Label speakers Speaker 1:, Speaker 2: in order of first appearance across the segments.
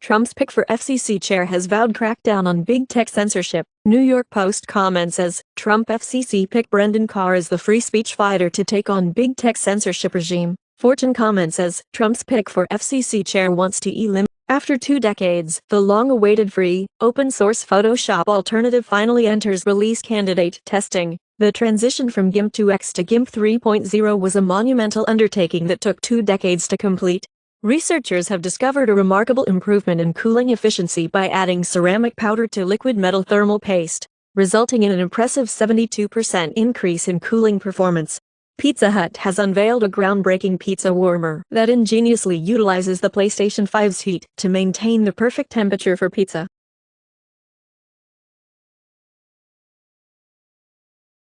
Speaker 1: Trump's pick for FCC chair has vowed crackdown on big tech censorship. New York Post comment says, Trump FCC pick Brendan Carr as the free speech fighter to take on big tech censorship regime. Fortune comment says, Trump's pick for FCC chair wants to eliminate. After 2 decades, the long-awaited free, open-source Photoshop alternative finally enters release candidate testing. The transition from GIMP 2X to GIMP 3.0 was a monumental undertaking that took 2 decades to complete. Researchers have discovered a remarkable improvement in cooling efficiency by adding ceramic powder to liquid metal thermal paste, resulting in an impressive 72% increase in cooling performance. Pizza Hut has unveiled a groundbreaking pizza warmer that ingeniously utilizes the PlayStation 5's heat to maintain the perfect temperature for pizza.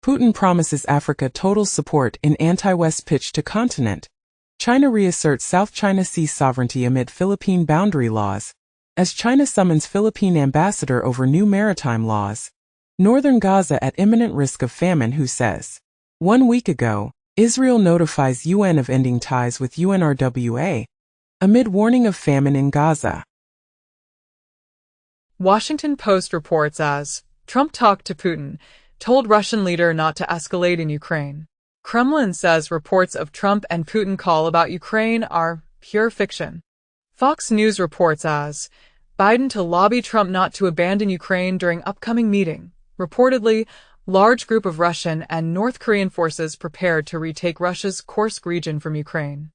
Speaker 2: Putin promises Africa total support in anti-West pitch to continent. China reasserts South China Sea sovereignty amid Philippine boundary laws, as China summons Philippine ambassador over new maritime laws. Northern Gaza at imminent risk of famine, WHO says. 1 week ago, Israel notifies UN of ending ties with UNRWA, amid warning of famine in Gaza.
Speaker 3: Washington Post reports as, Trump talked to Putin, told Russian leader not to escalate in Ukraine. Kremlin says reports of Trump and Putin call about Ukraine are pure fiction. Fox News reports as, Biden to lobby Trump not to abandon Ukraine during upcoming meeting. Reportedly, large group of Russian and North Korean forces prepared to retake Russia's Kursk region from Ukraine.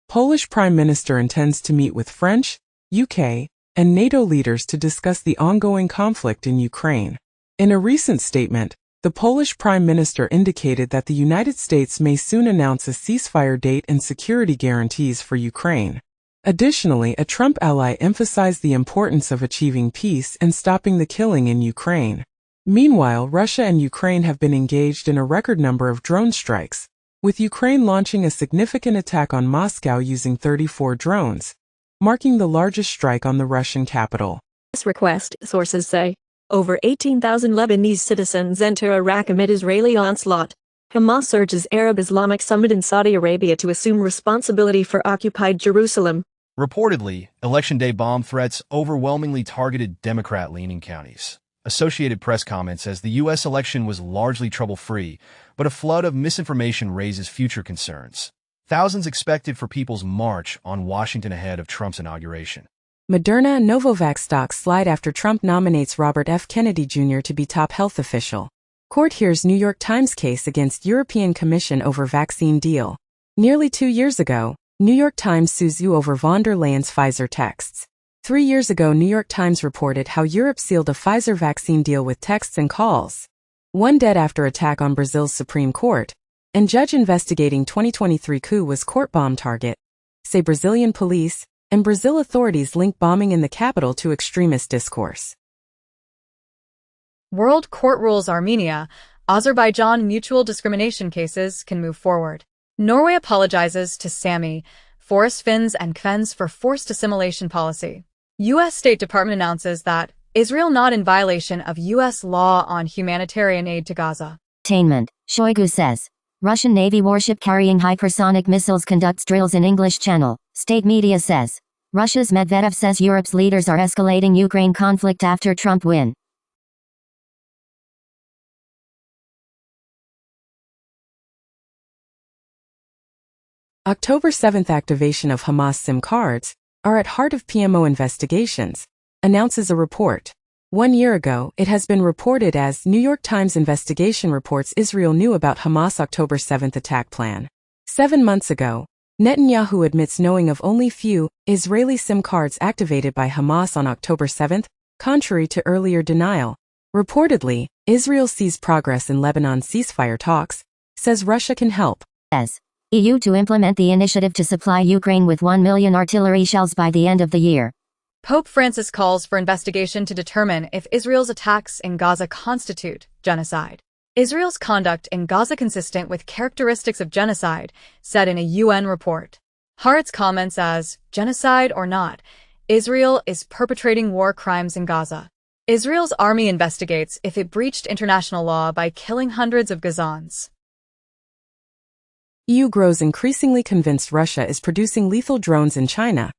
Speaker 2: Polish Prime Minister intends to meet with French, UK, and NATO leaders to discuss the ongoing conflict in Ukraine. In a recent statement, the Polish Prime Minister indicated that the United States may soon announce a ceasefire date and security guarantees for Ukraine. Additionally, a Trump ally emphasized the importance of achieving peace and stopping the killing in Ukraine. Meanwhile, Russia and Ukraine have been engaged in a record number of drone strikes, with Ukraine launching a significant attack on Moscow using 34 drones, marking the largest strike on the Russian capital.
Speaker 1: This request, sources say. Over 18,000 Lebanese citizens enter Iraq amid Israeli onslaught. Hamas urges Arab Islamic Summit in Saudi Arabia to assume responsibility for occupied Jerusalem.
Speaker 4: Reportedly, Election Day bomb threats overwhelmingly targeted Democrat-leaning counties. Associated Press comment says the U.S. election was largely trouble-free, but a flood of misinformation raises future concerns. Thousands expected for People's March on Washington ahead of Trump's inauguration.
Speaker 2: Moderna and Novavax stocks slide after Trump nominates Robert F. Kennedy Jr. to be top health official. Court hears New York Times case against European Commission over vaccine deal. Nearly 2 years ago, New York Times sues EU over von der Leyen's Pfizer texts. 3 years ago, New York Times reported how Europe sealed a Pfizer vaccine deal with texts and calls. One dead after attack on Brazil's Supreme Court, and judge investigating 2023 coup was court bomb target, say Brazilian police, and Brazil authorities link bombing in the capital to extremist discourse.
Speaker 3: World Court rules Armenia, Azerbaijan mutual discrimination cases can move forward. Norway apologizes to Sami, Forest Finns and Kvens for forced assimilation policy. U.S. State Department announces that Israel not in violation of U.S. law on humanitarian aid to Gaza.
Speaker 5: Entertainment. Shoigu says. Russian Navy warship carrying hypersonic missiles conducts drills in English Channel. State media says. Russia's Medvedev says Europe's leaders are escalating Ukraine conflict after Trump win.
Speaker 2: October 7th activation of Hamas SIM cards are at heart of PMO investigations, announces a report. 1 year ago, it has been reported as New York Times investigation reports Israel knew about Hamas October 7th attack plan. 7 months ago, Netanyahu admits knowing of only few Israeli SIM cards activated by Hamas on October 7th, contrary to earlier denial. Reportedly, Israel sees progress in Lebanon ceasefire talks, says Russia can help.
Speaker 5: As EU to implement the initiative to supply Ukraine with 1 million artillery shells by the end of the year.
Speaker 3: Pope Francis calls for investigation to determine if Israel's attacks in Gaza constitute genocide. Israel's conduct in Gaza consistent with characteristics of genocide, said in a UN report. Haaretz comments as, genocide or not, Israel is perpetrating war crimes in Gaza. Israel's army investigates if it breached international law by killing hundreds of Gazans.
Speaker 2: EU grows increasingly convinced Russia is producing lethal drones in China.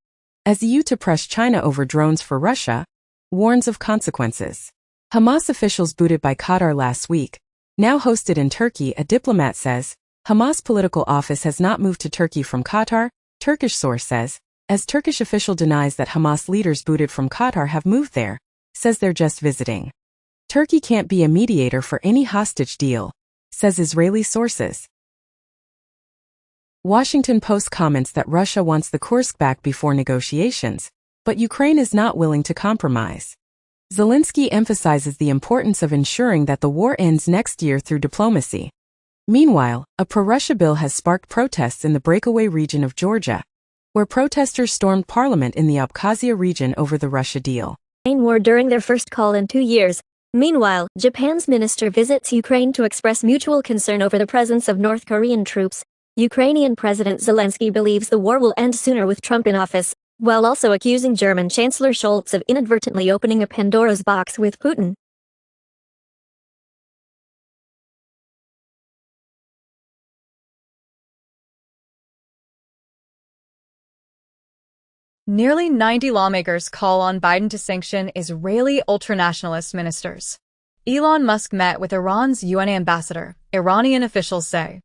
Speaker 2: as EU to press China over drones for Russia, warns of consequences. Hamas officials booted by Qatar last week, now hosted in Turkey. A diplomat says, Hamas political office has not moved to Turkey from Qatar, Turkish source says, as Turkish official denies that Hamas leaders booted from Qatar have moved there, says they're just visiting. Turkey can't be a mediator for any hostage deal, says Israeli sources. Washington Post comments that Russia wants the Kursk back before negotiations, but Ukraine is not willing to compromise. Zelensky emphasizes the importance of ensuring that the war ends next year through diplomacy. Meanwhile, a pro-Russia bill has sparked protests in the breakaway region of Georgia, where protesters stormed parliament in the Abkhazia region over the Russia deal.
Speaker 1: War during their first call in 2 years. Meanwhile, Japan's minister visits Ukraine to express mutual concern over the presence of North Korean troops. Ukrainian President Zelensky believes the war will end sooner with Trump in office, while also accusing German Chancellor Scholz of inadvertently opening a Pandora's box with Putin.
Speaker 3: Nearly 90 lawmakers call on Biden to sanction Israeli ultranationalist ministers. Elon Musk met with Iran's UN ambassador, Iranian officials say.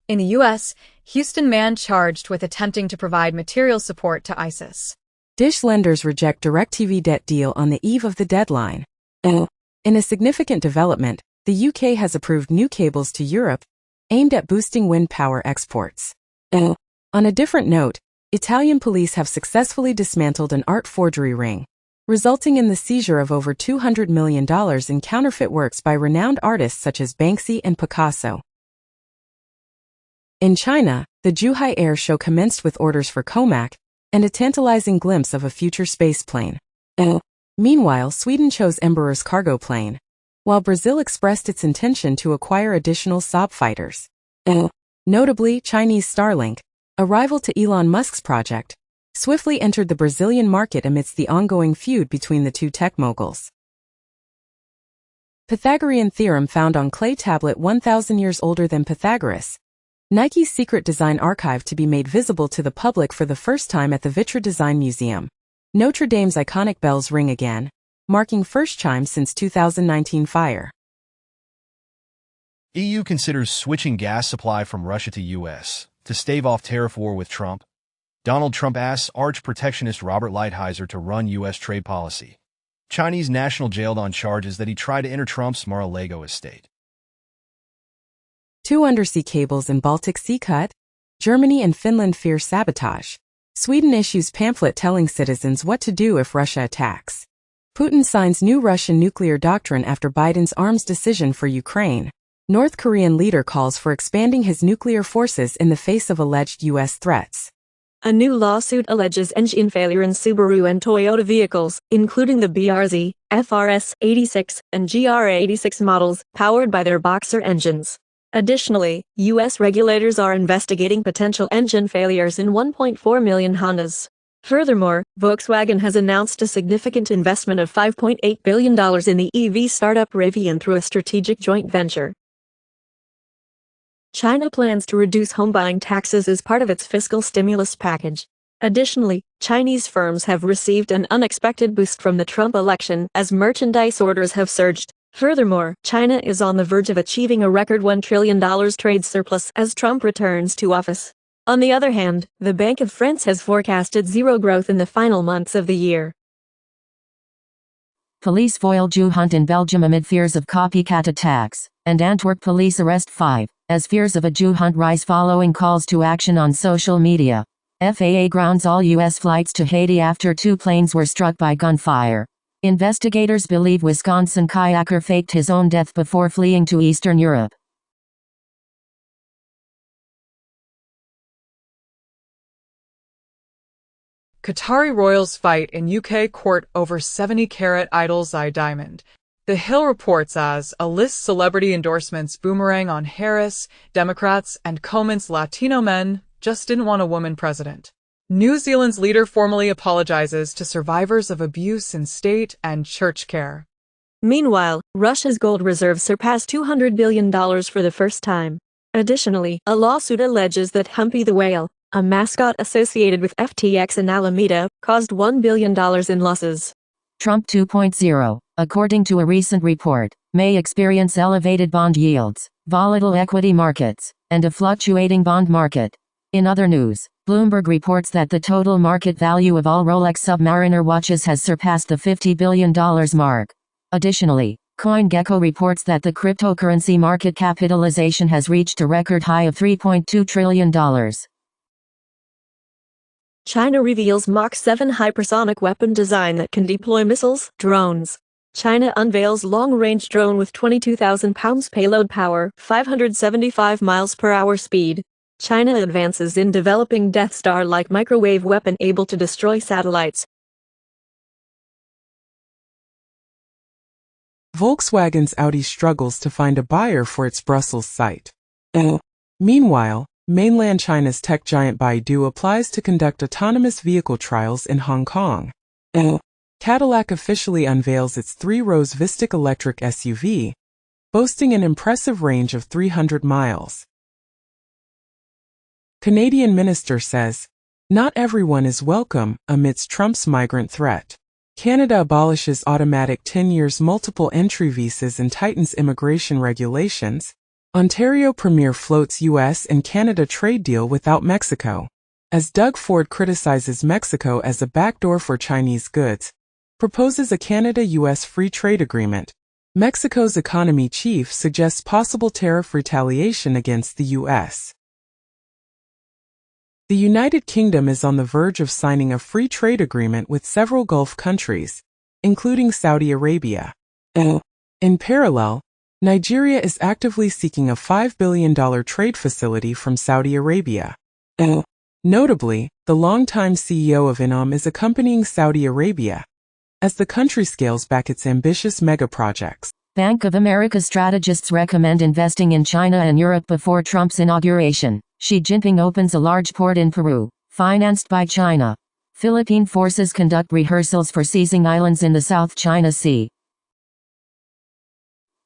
Speaker 3: In the U.S., Houston man charged with attempting to provide material support to ISIS.
Speaker 2: Dish lenders reject DirecTV debt deal on the eve of the deadline. In a significant development, the UK has approved new cables to Europe, aimed at boosting wind power exports. On a different note, Italian police have successfully dismantled an art forgery ring, resulting in the seizure of over $200 million in counterfeit works by renowned artists such as Banksy and Picasso. In China, the Zhuhai Air Show commenced with orders for Comac, and a tantalizing glimpse of a future spaceplane. Meanwhile, Sweden chose Embraer's cargo plane, while Brazil expressed its intention to acquire additional Saab fighters. Notably, Chinese Starlink, a rival to Elon Musk's project, swiftly entered the Brazilian market amidst the ongoing feud between the two tech moguls. Pythagorean theorem found on clay tablet 1,000 years older than Pythagoras. Nike's secret design archive to be made visible to the public for the first time at the Vitra Design Museum. Notre Dame's iconic bells ring again, marking first chime since 2019 fire.
Speaker 4: EU considers switching gas supply from Russia to U.S. to stave off tariff war with Trump. Donald Trump asks arch-protectionist Robert Lighthizer to run U.S. trade policy. Chinese national jailed on charges that he tried to enter Trump's Mar-a-Lago estate.
Speaker 2: 2 undersea cables in Baltic Sea cut. Germany and Finland fear sabotage. Sweden issues pamphlet telling citizens what to do if Russia attacks. Putin signs new Russian nuclear doctrine after Biden's arms decision for Ukraine. North Korean leader calls for expanding his nuclear forces in the face of alleged U.S. threats.
Speaker 1: A new lawsuit alleges engine failure in Subaru and Toyota vehicles, including the BRZ, FRS 86, and GR 86 models, powered by their Boxer engines. Additionally, U.S. regulators are investigating potential engine failures in 1.4 million Hondas. Furthermore, Volkswagen has announced a significant investment of $5.8 billion in the EV startup Rivian through a strategic joint venture. China plans to reduce home buying taxes as part of its fiscal stimulus package. Additionally, Chinese firms have received an unexpected boost from the Trump election as merchandise orders have surged. Furthermore, China is on the verge of achieving a record $1 trillion trade surplus as Trump returns to office. On the other hand, the Bank of France has forecasted zero growth in the final months of the year.
Speaker 5: Police foil Jew hunt in Belgium amid fears of copycat attacks, and Antwerp police arrest 5, as fears of a Jew hunt rise following calls to action on social media. FAA grounds all U.S. flights to Haiti after 2 planes were struck by gunfire. Investigators believe Wisconsin kayaker faked his own death before fleeing to Eastern Europe.
Speaker 3: Qatari royals fight in UK court over 70-carat idol's eye diamond. The Hill reports as a list celebrity endorsements boomerang on Harris, Democrats, and Coment's Latino men just didn't want a woman president. New Zealand's leader formally apologizes to survivors of abuse in state and church care.
Speaker 1: Meanwhile, Russia's gold reserves surpassed $200 billion for the first time. Additionally, a lawsuit alleges that Humpy the whale, A mascot associated with FTX in Alameda caused $1 billion in losses.
Speaker 5: Trump 2.0, according to a recent report, may experience elevated bond yields, volatile equity markets, and a fluctuating bond market. In other news, Bloomberg reports that the total market value of all Rolex Submariner watches has surpassed the $50 billion mark. Additionally, CoinGecko reports that the cryptocurrency market capitalization has reached a record high of $3.2 trillion.
Speaker 1: China reveals Mach 7 hypersonic weapon design that can deploy missiles, drones. China unveils long-range drone with 22,000 pounds payload power, 575 miles per hour speed. China advances in developing Death Star-like microwave weapon able to destroy satellites.
Speaker 2: Volkswagen's Audi struggles to find a buyer for its Brussels site. Meanwhile, mainland China's tech giant Baidu applies to conduct autonomous vehicle trials in Hong Kong. Cadillac officially unveils its three-rows Vistic electric SUV, boasting an impressive range of 300 miles. Canadian minister says, "Not everyone is welcome," amidst Trump's migrant threat. Canada abolishes automatic 10 years multiple entry visas and tightens immigration regulations. Ontario Premier floats U.S. and Canada trade deal without Mexico. As Doug Ford criticizes Mexico as a backdoor for Chinese goods, proposes a Canada-U.S. free trade agreement. Mexico's economy chief suggests possible tariff retaliation against the U.S. The United Kingdom is on the verge of signing a free trade agreement with several Gulf countries, including Saudi Arabia. In parallel, Nigeria is actively seeking a $5 billion trade facility from Saudi Arabia. Notably, the longtime CEO of Innom is accompanying Saudi Arabia as the country scales back its ambitious mega-projects.
Speaker 5: Bank of America strategists recommend investing in China and Europe before Trump's inauguration. Xi Jinping opens a large port in Peru, financed by China. Philippine forces conduct rehearsals for seizing islands in the South China Sea.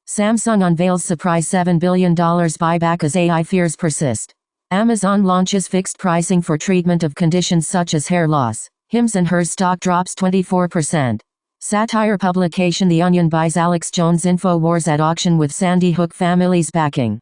Speaker 5: Samsung unveils surprise $7 billion buyback as AI fears persist. Amazon launches fixed pricing for treatment of conditions such as hair loss. Hims & Hers stock drops 24%. Satire publication The Onion buys Alex Jones InfoWars at auction with Sandy Hook family's backing.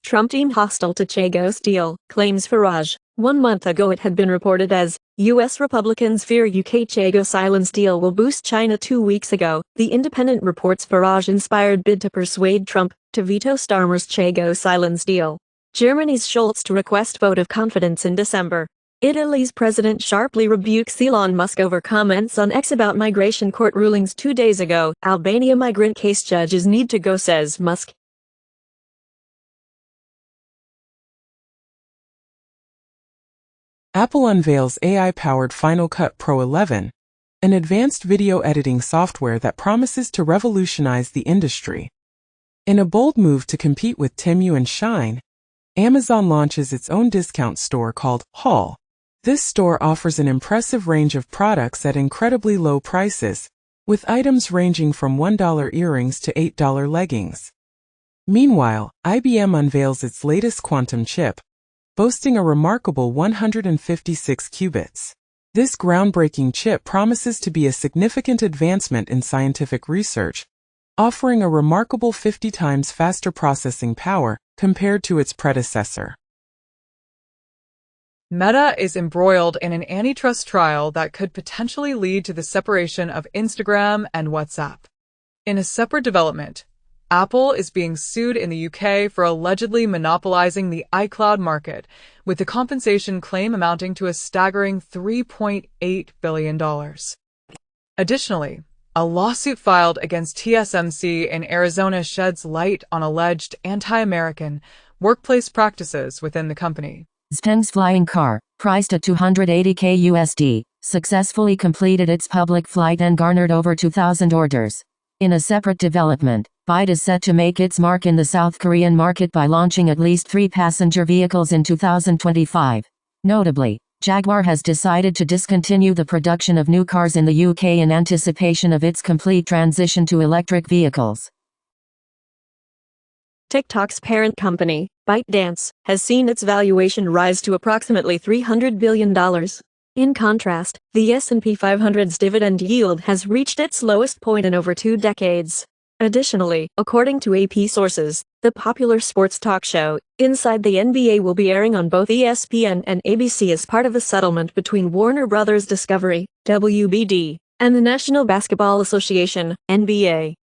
Speaker 1: Trump team hostile to Chagos deal, claims Farage. 1 month ago it had been reported as, U.S. Republicans fear UK Chagos Islands deal will boost China. 2 weeks ago, The Independent reports Farage-inspired bid to persuade Trump to veto Starmer's Chagos Islands deal. Germany's Scholz to request vote of confidence in December. Italy's president sharply rebukes Elon Musk over comments on X about migration court rulings 2 days ago. Albania migrant case judges need to go, says Musk.
Speaker 2: Apple unveils AI-powered Final Cut Pro 11, an advanced video editing software that promises to revolutionize the industry. In a bold move to compete with Temu and Shine, Amazon launches its own discount store called Haul. This store offers an impressive range of products at incredibly low prices, with items ranging from $1 earrings to $8 leggings. Meanwhile, IBM unveils its latest quantum chip, boasting a remarkable 156 qubits. This groundbreaking chip promises to be a significant advancement in scientific research, offering a remarkable 50 times faster processing power compared to its predecessor.
Speaker 3: Meta is embroiled in an antitrust trial that could potentially lead to the separation of Instagram and WhatsApp. In a separate development, Apple is being sued in the UK for allegedly monopolizing the iCloud market, with the compensation claim amounting to a staggering $3.8 billion. Additionally, a lawsuit filed against TSMC in Arizona sheds light on alleged anti-American workplace practices within the company.
Speaker 5: Xpeng's flying car, priced at $280K USD, successfully completed its public flight and garnered over 2,000 orders. In a separate development, BYD is set to make its mark in the South Korean market by launching at least 3 passenger vehicles in 2025. Notably, Jaguar has decided to discontinue the production of new cars in the UK in anticipation of its complete transition to electric vehicles.
Speaker 1: TikTok's parent company, ByteDance, has seen its valuation rise to approximately $300 billion. In contrast, the S&P 500's dividend yield has reached its lowest point in over 2 decades. Additionally, according to AP sources, the popular sports talk show, Inside the NBA, will be airing on both ESPN and ABC as part of a settlement between Warner Bros. Discovery, WBD, and the National Basketball Association, NBA.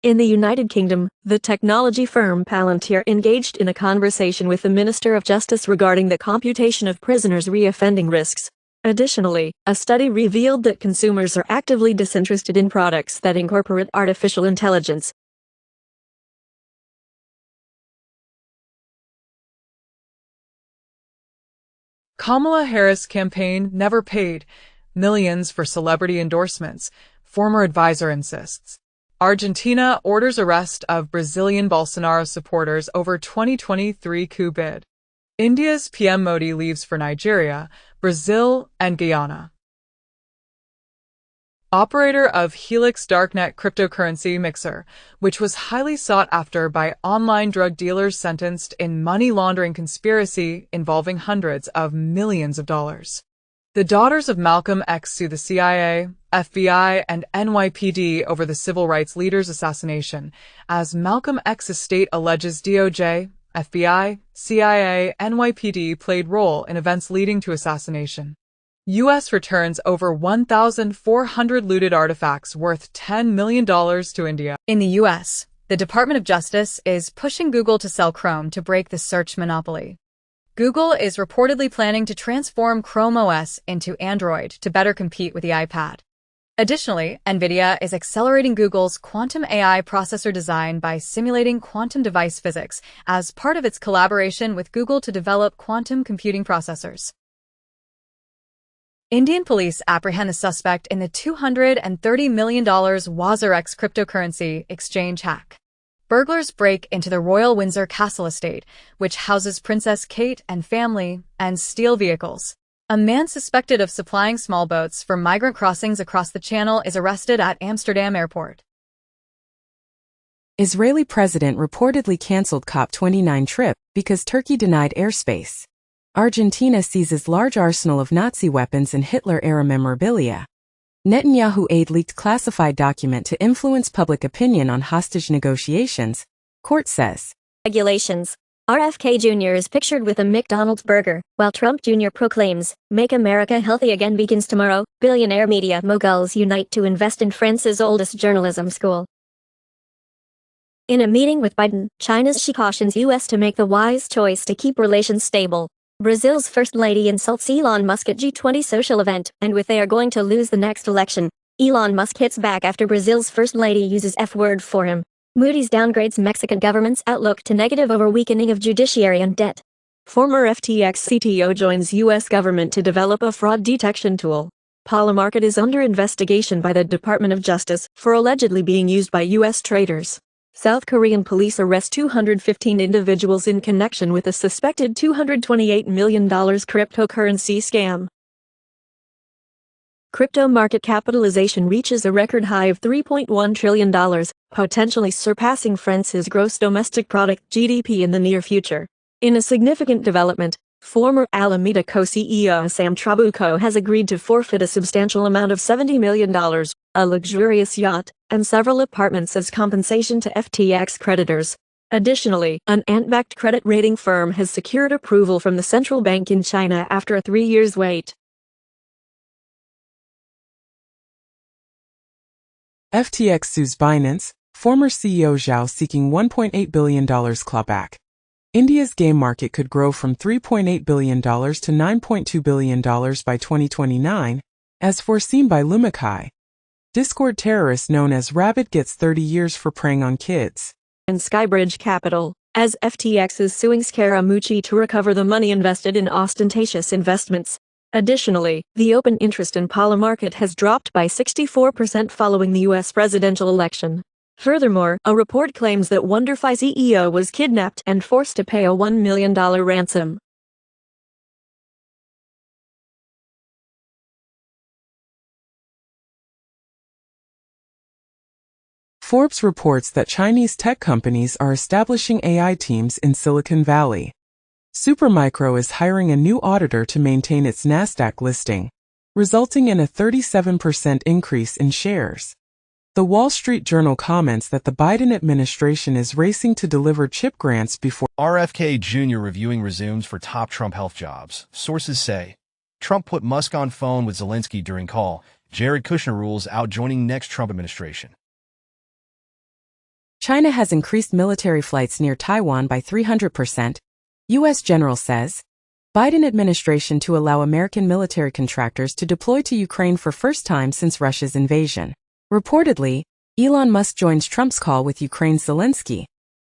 Speaker 1: In the United Kingdom, the technology firm Palantir engaged in a conversation with the Minister of Justice regarding the computation of prisoners' reoffending risks. Additionally, a study revealed that consumers are actively disinterested in products that incorporate artificial intelligence.
Speaker 3: Kamala Harris campaign never paid millions for celebrity endorsements, former advisor insists. Argentina orders arrest of Brazilian Bolsonaro supporters over 2023 coup bid. India's PM Modi leaves for Nigeria, Brazil, and Guyana. Operator of Helix Darknet cryptocurrency mixer, which was highly sought after by online drug dealers sentenced in money laundering conspiracy involving hundreds of millions of dollars. The daughters of Malcolm X sue the CIA, FBI, and NYPD over the civil rights leader's assassination, as Malcolm X's estate alleges DOJ, FBI, CIA, NYPD played role in events leading to assassination. U.S. returns over 1,400 looted artifacts worth $10 million to India. In the U.S., the Department of Justice is pushing Google to sell Chrome to break the search monopoly. Google is reportedly planning to transform Chrome OS into Android to better compete with the iPad. Additionally, NVIDIA is accelerating Google's quantum AI processor design by simulating quantum device physics as part of its collaboration with Google to develop quantum computing processors. Indian police apprehend the suspect in the $230 million WazirX cryptocurrency exchange hack. Burglars break into the Royal Windsor Castle estate, which houses Princess Kate and family, and steal vehicles. A man suspected of supplying small boats for migrant crossings across the Channel is arrested at Amsterdam airport.
Speaker 2: Israeli president reportedly cancelled COP29 trip because Turkey denied airspace. Argentina seizes large arsenal of Nazi weapons and Hitler-era memorabilia. Netanyahu aide leaked classified document to influence public opinion on hostage negotiations, court says.
Speaker 1: Regulations. RFK Jr. is pictured with a McDonald's burger, while Trump Jr. proclaims, "Make America Healthy Again begins tomorrow." Billionaire media moguls unite to invest in France's oldest journalism school. In a meeting with Biden, China's Xi cautions U.S. to make the wise choice to keep relations stable. Brazil's First Lady insults Elon Musk at G20 social event, and with "they are going to lose the next election." Elon Musk hits back after Brazil's First Lady uses F-word for him. Moody's downgrades Mexican government's outlook to negative over weakening of judiciary and debt. Former FTX CTO joins U.S. government to develop a fraud detection tool. Polymarket is under investigation by the Department of Justice for allegedly being used by U.S. traders. South Korean police arrest 215 individuals in connection with a suspected $228 million cryptocurrency scam. Crypto market capitalization reaches a record high of $3.1 trillion, potentially surpassing France's gross domestic product (GDP) in the near future. In a significant development, former Alameda co-CEO Sam Trabucco has agreed to forfeit a substantial amount of $70 million, a luxurious yacht, and several apartments as compensation to FTX creditors. Additionally, an ant-backed credit rating firm has secured approval from the central bank in China after a 3-year wait.
Speaker 2: FTX sues Binance, former CEO Zhao seeking $1.8 billion clawback. India's game market could grow from $3.8 billion to $9.2 billion by 2029, as foreseen by Lumakai. Discord terrorist known as Rabbit gets 30 years for preying on kids.
Speaker 1: And Skybridge Capital, as FTX is suing Scaramucci to recover the money invested in ostentatious investments. Additionally, the open interest in Polymarket has dropped by 64% following the U.S. presidential election. Furthermore, a report claims that WonderFi CEO was kidnapped and forced to pay a $1 million ransom.
Speaker 2: Forbes reports that Chinese tech companies are establishing AI teams in Silicon Valley. Supermicro is hiring a new auditor to maintain its Nasdaq listing, resulting in a 37% increase in shares. The Wall Street Journal comments that the Biden administration is racing to deliver chip grants before
Speaker 4: RFK Jr. reviewing resumes for top Trump health jobs. Sources say Trump put Musk on phone with Zelensky during call. Jared Kushner rules out joining next Trump administration.
Speaker 2: China has increased military flights near Taiwan by 300%, U.S. General says. Biden administration to allow American military contractors to deploy to Ukraine for first time since Russia's invasion. Reportedly, Elon Musk joins Trump's call with Ukraine's Zelensky.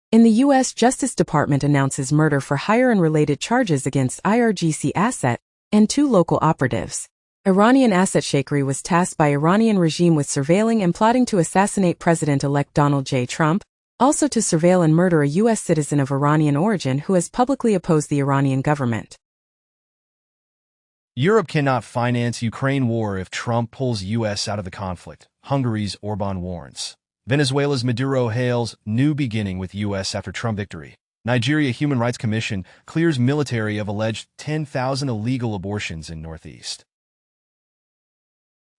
Speaker 2: In the U.S. Justice Department announces murder for hire and related charges against IRGC asset and 2 local operatives. Iranian asset shakery was tasked by Iranian regime with surveilling and plotting to assassinate President-elect Donald J. Trump, also to surveil and murder a U.S. citizen of Iranian origin who has publicly opposed the Iranian government.
Speaker 4: Europe cannot finance Ukraine war if Trump pulls U.S. out of the conflict, Hungary's Orban warns. Venezuela's Maduro hails new beginning with U.S. after Trump victory. Nigeria Human Rights Commission clears military of alleged 10,000 illegal abortions in Northeast.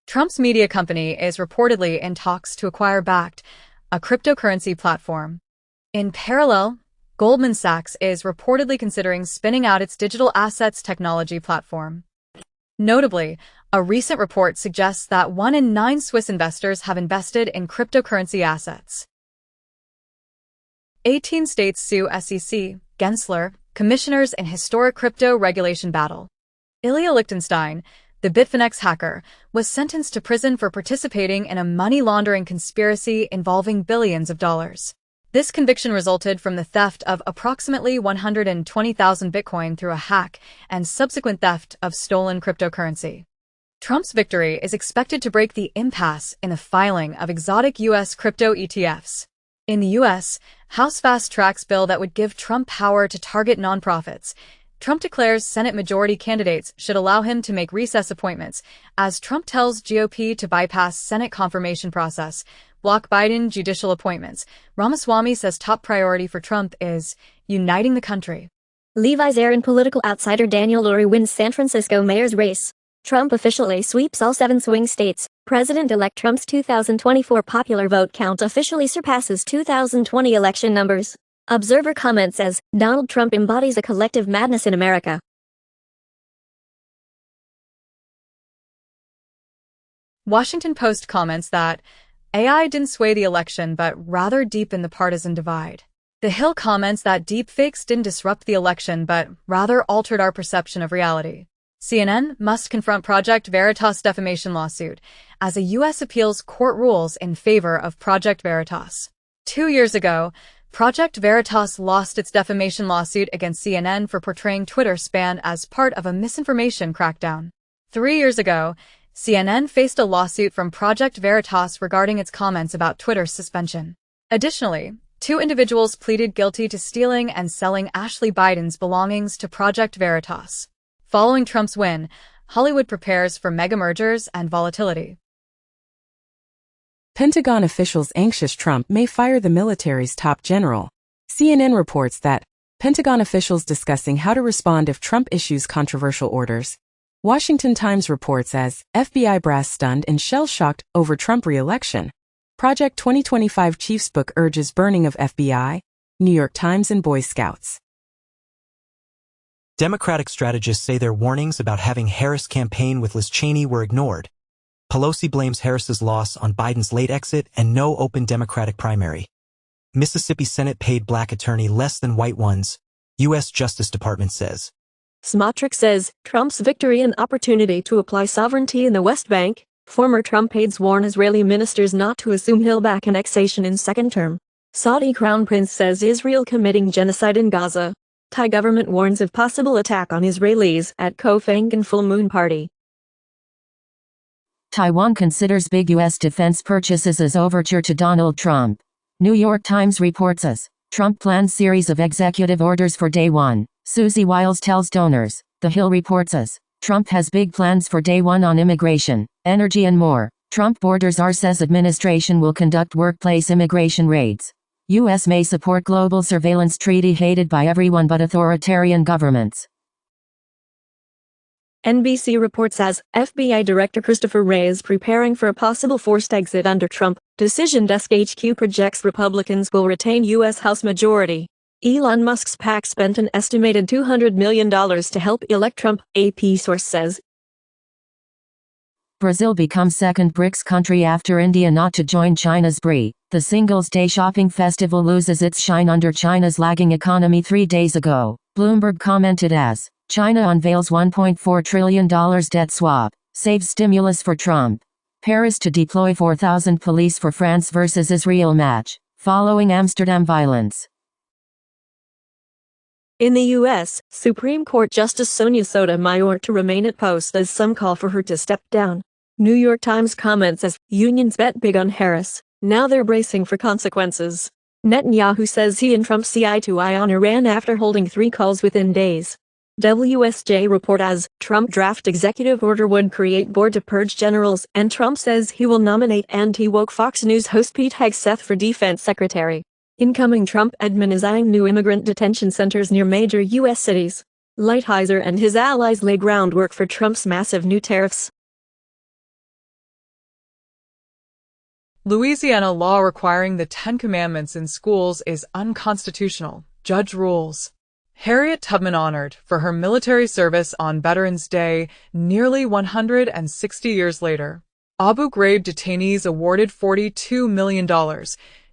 Speaker 3: Trump's media company is reportedly in talks to acquire Backed, a cryptocurrency platform. In parallel, Goldman Sachs is reportedly considering spinning out its digital assets technology platform. Notably, a recent report suggests that 1 in 9 Swiss investors have invested in cryptocurrency assets. 18 states sue SEC, Gensler, commissioners in historic crypto regulation battle. Ilya Lichtenstein, the Bitfinex hacker, was sentenced to prison for participating in a money laundering conspiracy involving billions of dollars. This conviction resulted from the theft of approximately 120,000 Bitcoin through a hack and subsequent theft of stolen cryptocurrency. Trump's victory is expected to break the impasse in the filing of exotic U.S. crypto ETFs. In the U.S., House fast-tracks bill that would give Trump power to target nonprofits. Trump declares Senate majority candidates should allow him to make recess appointments, as Trump tells GOP to bypass Senate confirmation process, block Biden judicial appointments. Ramaswamy says top priority for Trump is uniting the country.
Speaker 1: Levi's Aaron political outsider Daniel Lurie wins San Francisco mayor's race. Trump officially sweeps all 7 swing states. President-elect Trump's 2024 popular vote count officially surpasses 2020 election numbers. Observer comments as Donald Trump embodies a collective madness in America.
Speaker 3: Washington Post comments that AI didn't sway the election but rather deepen the partisan divide. The Hill comments that deepfakes didn't disrupt the election but rather altered our perception of reality. CNN must confront Project Veritas defamation lawsuit as a U.S. appeals court rules in favor of Project Veritas. 2 years ago, Project Veritas lost its defamation lawsuit against CNN for portraying Twitter spam as part of a misinformation crackdown. 3 years ago, CNN faced a lawsuit from Project Veritas regarding its comments about Twitter's suspension. Additionally, 2 individuals pleaded guilty to stealing and selling Ashley Biden's belongings to Project Veritas. Following Trump's win, Hollywood prepares for mega mergers and volatility.
Speaker 2: Pentagon officials anxious Trump may fire the military's top general. CNN reports that Pentagon officials discussing how to respond if Trump issues controversial orders. Washington Times reports as FBI brass stunned and shell-shocked over Trump re-election. Project 2025 Chiefs book urges burning of FBI. New York Times and Boy Scouts.
Speaker 6: Democratic strategists say their warnings about having Harris campaign with Liz Cheney were ignored. Pelosi blames Harris's loss on Biden's late exit and no open Democratic primary. Mississippi Senate paid black attorney less than white ones, U.S. Justice Department says.
Speaker 1: Smotrich says Trump's victory and opportunity to apply sovereignty in the West Bank. Former Trump aides warn Israeli ministers not to assume he'll back annexation in second term. Saudi Crown Prince says Israel committing genocide in Gaza. Thai government warns of possible attack on Israelis at Kofang Full Moon Party.
Speaker 5: Taiwan considers big U.S. defense purchases as overture to Donald Trump. New York Times reports as Trump plans series of executive orders for day one. Susie Wiles tells donors. The Hill reports as Trump has big plans for day one on immigration, energy and more. Trump borders are says administration will conduct workplace immigration raids. U.S. may support global surveillance treaty hated by everyone but authoritarian governments.
Speaker 1: NBC reports as FBI Director Christopher Wray is preparing for a possible forced exit under Trump. Decision Desk HQ projects Republicans will retain U.S. House majority. Elon Musk's PAC spent an estimated $200 million to help elect Trump, AP source says.
Speaker 5: Brazil becomes second BRICS country after India not to join China's BRI. The Singles' Day shopping festival loses its shine under China's lagging economy 3 days ago. Bloomberg commented as, China unveils $1.4 trillion debt swap, saves stimulus for Trump. Paris to deploy 4,000 police for France versus Israel match, following Amsterdam violence.
Speaker 1: In the U.S., Supreme Court Justice Sonia Sotomayor to remain at post as some call for her to step down. New York Times comments as, unions bet big on Harris, now they're bracing for consequences. Netanyahu says he and Trump see eye to eye on Iran after holding 3 calls within days. WSJ report as, Trump draft executive order would create board to purge generals, and Trump says he will nominate anti-woke Fox News host Pete Hegseth for defense secretary. Incoming Trump admin is eyeing new immigrant detention centers near major U.S. cities. Lighthizer and his allies lay groundwork for Trump's massive new tariffs.
Speaker 3: Louisiana law requiring the 10 Commandments in schools is unconstitutional. Judge rules. Harriet Tubman honored for her military service on Veterans Day nearly 160 years later. Abu Ghraib detainees awarded $42 million.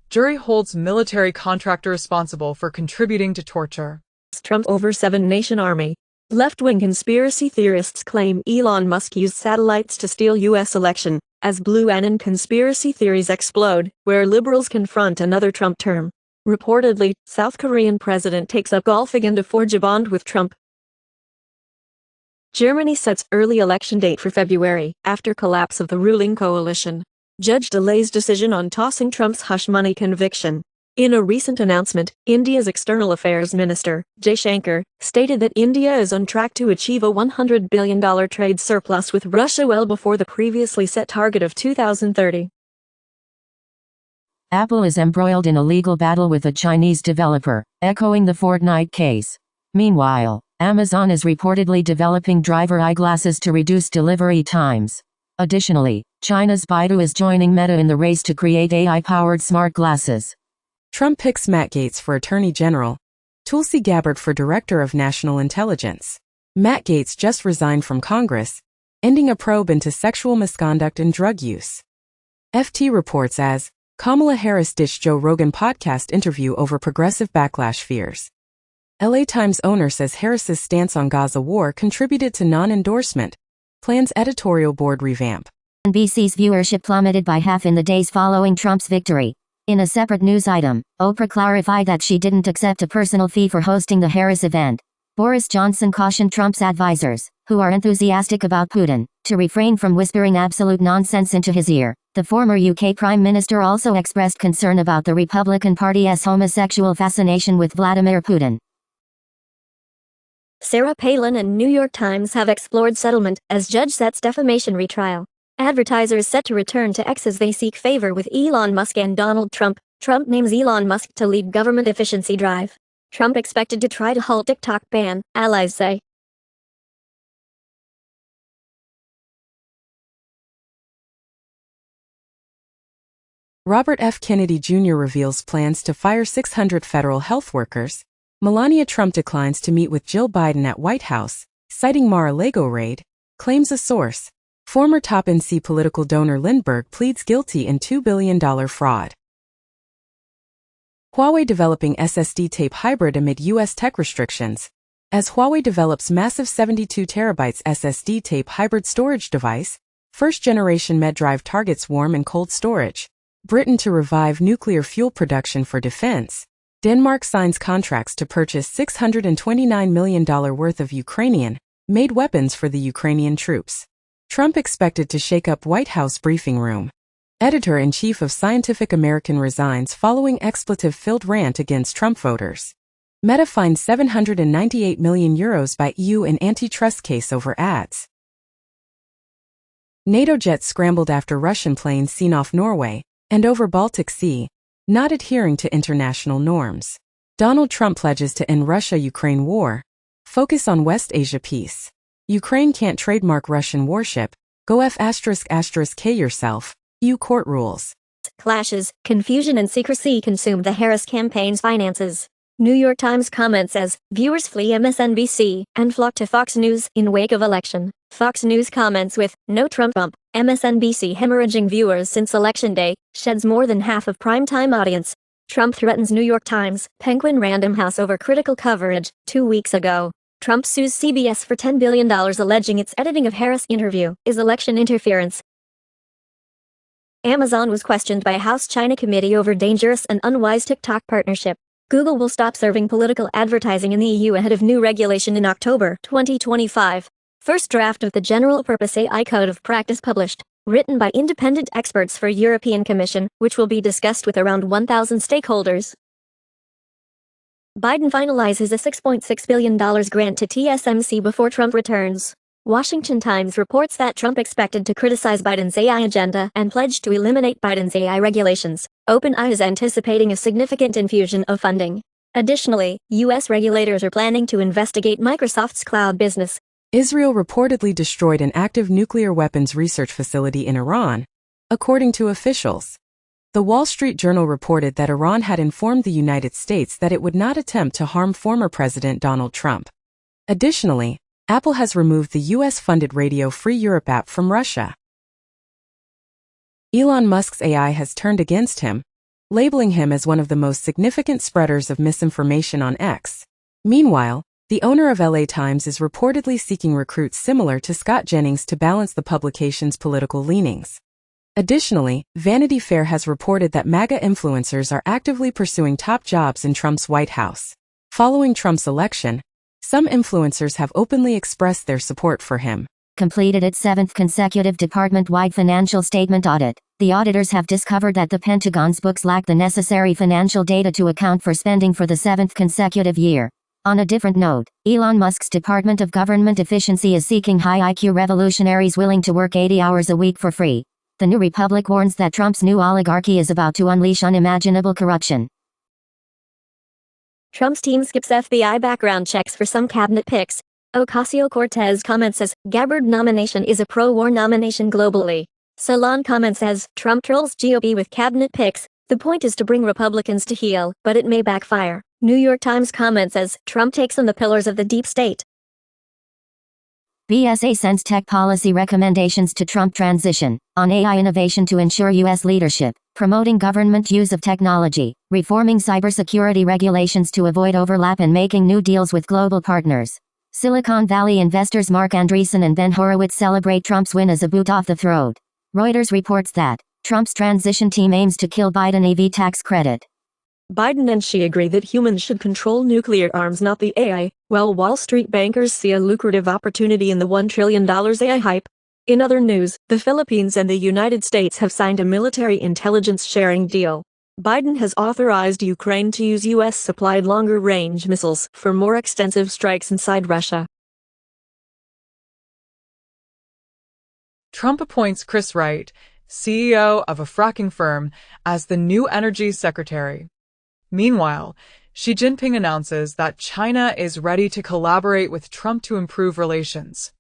Speaker 3: Jury holds military contractor responsible for contributing to torture.
Speaker 1: Trump over 7-nation army. Left-wing conspiracy theorists claim Elon Musk used satellites to steal U.S. election, as Blue Anon conspiracy theories explode, where liberals confront another Trump term. Reportedly, South Korean president takes up golf again to forge a bond with Trump. Germany sets early election date for February, after collapse of the ruling coalition. Judge delays decision on tossing Trump's hush money conviction. In a recent announcement, India's External Affairs Minister, Jaishankar, stated that India is on track to achieve a $100 billion trade surplus with Russia well before the previously set target of 2030.
Speaker 5: Apple is embroiled in a legal battle with a Chinese developer, echoing the Fortnite case. Meanwhile, Amazon is reportedly developing driver eyeglasses to reduce delivery times. Additionally, China's Baidu is joining Meta in the race to create AI-powered smart glasses.
Speaker 2: Trump picks Matt Gaetz for Attorney General. Tulsi Gabbard for Director of National Intelligence. Matt Gaetz just resigned from Congress, ending a probe into sexual misconduct and drug use. FT reports as, Kamala Harris dished Joe Rogan podcast interview over progressive backlash fears. LA Times owner says Harris's stance on Gaza war contributed to non-endorsement. Plans editorial board revamp.
Speaker 5: NBC's viewership plummeted by half in the days following Trump's victory. In a separate news item, Oprah clarified that she didn't accept a personal fee for hosting the Harris event. Boris Johnson cautioned Trump's advisors, who are enthusiastic about Putin, to refrain from whispering absolute nonsense into his ear. The former UK Prime Minister also expressed concern about the Republican Party's homosexual fascination with Vladimir Putin.
Speaker 7: Sarah Palin and New York Times have explored settlement as judge sets defamation retrial. Advertisers set to return to X as they seek favor with Elon Musk and Donald Trump. Trump names Elon Musk to lead government efficiency drive. Trump expected to try to halt TikTok ban, allies say.
Speaker 2: Robert F. Kennedy Jr. reveals plans to fire 600 federal health workers. Melania Trump declines to meet with Jill Biden at White House, citing Mar-a-Lago raid, claims a source. Former top NC political donor Lindbergh pleads guilty in $2 billion fraud. Huawei developing SSD tape hybrid amid U.S. tech restrictions. As Huawei develops massive 72 terabytes SSD tape hybrid storage device, first-generation MedDrive targets warm and cold storage. Britain to revive nuclear fuel production for defense. Denmark signs contracts to purchase $629 million worth of Ukrainian-made weapons for the Ukrainian troops. Trump expected to shake up White House briefing room. Editor-in-chief of Scientific American resigns following expletive-filled rant against Trump voters. Meta fined €798 million by EU in antitrust case over ads. NATO jets scrambled after Russian planes seen off Norway and over Baltic Sea, not adhering to international norms. Donald Trump pledges to end Russia-Ukraine war. Focus on West Asia peace. Ukraine can't trademark Russian warship. Go F***K yourself. EU court rules.
Speaker 7: Clashes, confusion and secrecy consumed the Harris campaign's finances. New York Times comments as viewers flee MSNBC and flock to Fox News in wake of election. Fox News comments with no Trump bump. MSNBC hemorrhaging viewers since election day, sheds more than half of primetime audience. Trump threatens New York Times, Penguin Random House over critical coverage. 2 weeks ago, Trump sues CBS for $10 billion alleging its editing of Harris' interview is election interference. Amazon was questioned by a House China committee over dangerous and unwise TikTok partnership. Google will stop serving political advertising in the EU ahead of new regulation in October 2025. First draft of the General-Purpose AI Code of Practice published, written by independent experts for European Commission, which will be discussed with around 1,000 stakeholders. Biden finalizes a $6.6 billion grant to TSMC before Trump returns. Washington Times reports that Trump expected to criticize Biden's AI agenda and pledged to eliminate Biden's AI regulations. OpenAI is anticipating a significant infusion of funding. Additionally, U.S. regulators are planning to investigate Microsoft's cloud business.
Speaker 2: Israel reportedly destroyed an active nuclear weapons research facility in Iran, according to officials. The Wall Street Journal reported that Iran had informed the United States that it would not attempt to harm former President Donald Trump. Additionally, Apple has removed the U.S.-funded Radio Free Europe app from Russia. Elon Musk's AI has turned against him, labeling him as one of the most significant spreaders of misinformation on X. Meanwhile, the owner of LA Times is reportedly seeking recruits similar to Scott Jennings to balance the publication's political leanings. Additionally, Vanity Fair has reported that MAGA influencers are actively pursuing top jobs in Trump's White House. Following Trump's election, some influencers have openly expressed their support for him.
Speaker 5: Completed its 7th consecutive department-wide financial statement audit. The auditors have discovered that the Pentagon's books lack the necessary financial data to account for spending for the 7th consecutive year. On a different note, Elon Musk's Department of Government Efficiency is seeking high IQ revolutionaries willing to work 80 hours a week for free. The New Republic warns that Trump's new oligarchy is about to unleash unimaginable corruption.
Speaker 7: Trump's team skips FBI background checks for some cabinet picks. Ocasio-Cortez comments as Gabbard nomination is a pro-war nomination globally. Salon comments as Trump trolls GOP with cabinet picks. The point is to bring Republicans to heel, but it may backfire. New York Times comments as Trump takes on the pillars of the deep state.
Speaker 5: BSA sends tech policy recommendations to Trump transition on AI innovation to ensure U.S. leadership, promoting government use of technology, reforming cybersecurity regulations to avoid overlap and making new deals with global partners. Silicon Valley investors Mark Andreessen and Ben Horowitz celebrate Trump's win as a boot off the throat. Reuters reports that Trump's transition team aims to kill Biden EV tax credit.
Speaker 1: Biden and Xi agree that humans should control nuclear arms, not the AI, while Wall Street bankers see a lucrative opportunity in the $1 trillion AI hype. In other news, the Philippines and the United States have signed a military intelligence sharing deal. Biden has authorized Ukraine to use U.S.-supplied longer-range missiles for more extensive strikes inside Russia.
Speaker 3: Trump appoints Chris Wright, CEO of a fracking firm, as the new energy secretary. Meanwhile, Xi Jinping announces that China is ready to collaborate with Trump to improve relations.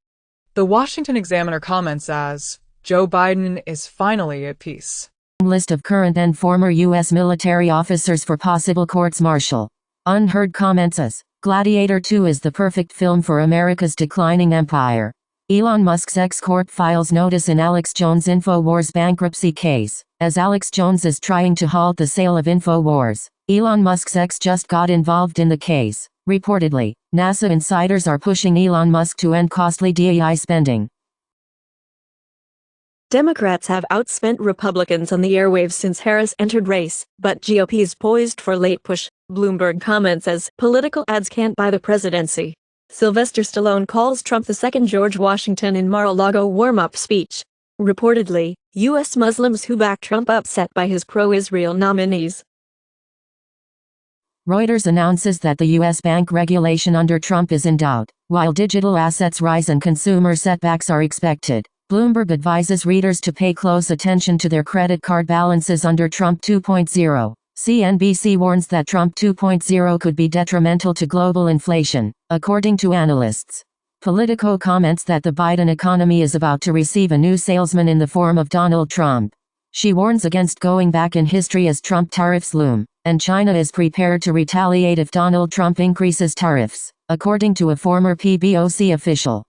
Speaker 3: The Washington Examiner comments as, Joe Biden is finally at peace.
Speaker 5: List of current and former U.S. military officers for possible courts-martial. Unheard comments as, Gladiator 2 is the perfect film for America's declining empire. Elon Musk's ex-court files notice in Alex Jones' InfoWars bankruptcy case. As Alex Jones is trying to halt the sale of InfoWars, Elon Musk's ex just got involved in the case. Reportedly, NASA insiders are pushing Elon Musk to end costly DEI spending.
Speaker 1: Democrats have outspent Republicans on the airwaves since Harris entered race, but GOP is poised for late push. Bloomberg comments as political ads can't buy the presidency. Sylvester Stallone calls Trump the second George Washington in Mar-a-Lago warm-up speech. Reportedly, U.S. Muslims who back Trump upset by his pro-Israel nominees.
Speaker 5: Reuters announces that the U.S. bank regulation under Trump is in doubt, while digital assets rise and consumer setbacks are expected. Bloomberg advises readers to pay close attention to their credit card balances under Trump 2.0. CNBC warns that Trump 2.0 could be detrimental to global inflation, according to analysts. Politico comments that the Biden economy is about to receive a new salesman in the form of Donald Trump. She warns against going back in history as Trump tariffs loom, and China is prepared to retaliate if Donald Trump increases tariffs, according to a former PBOC official.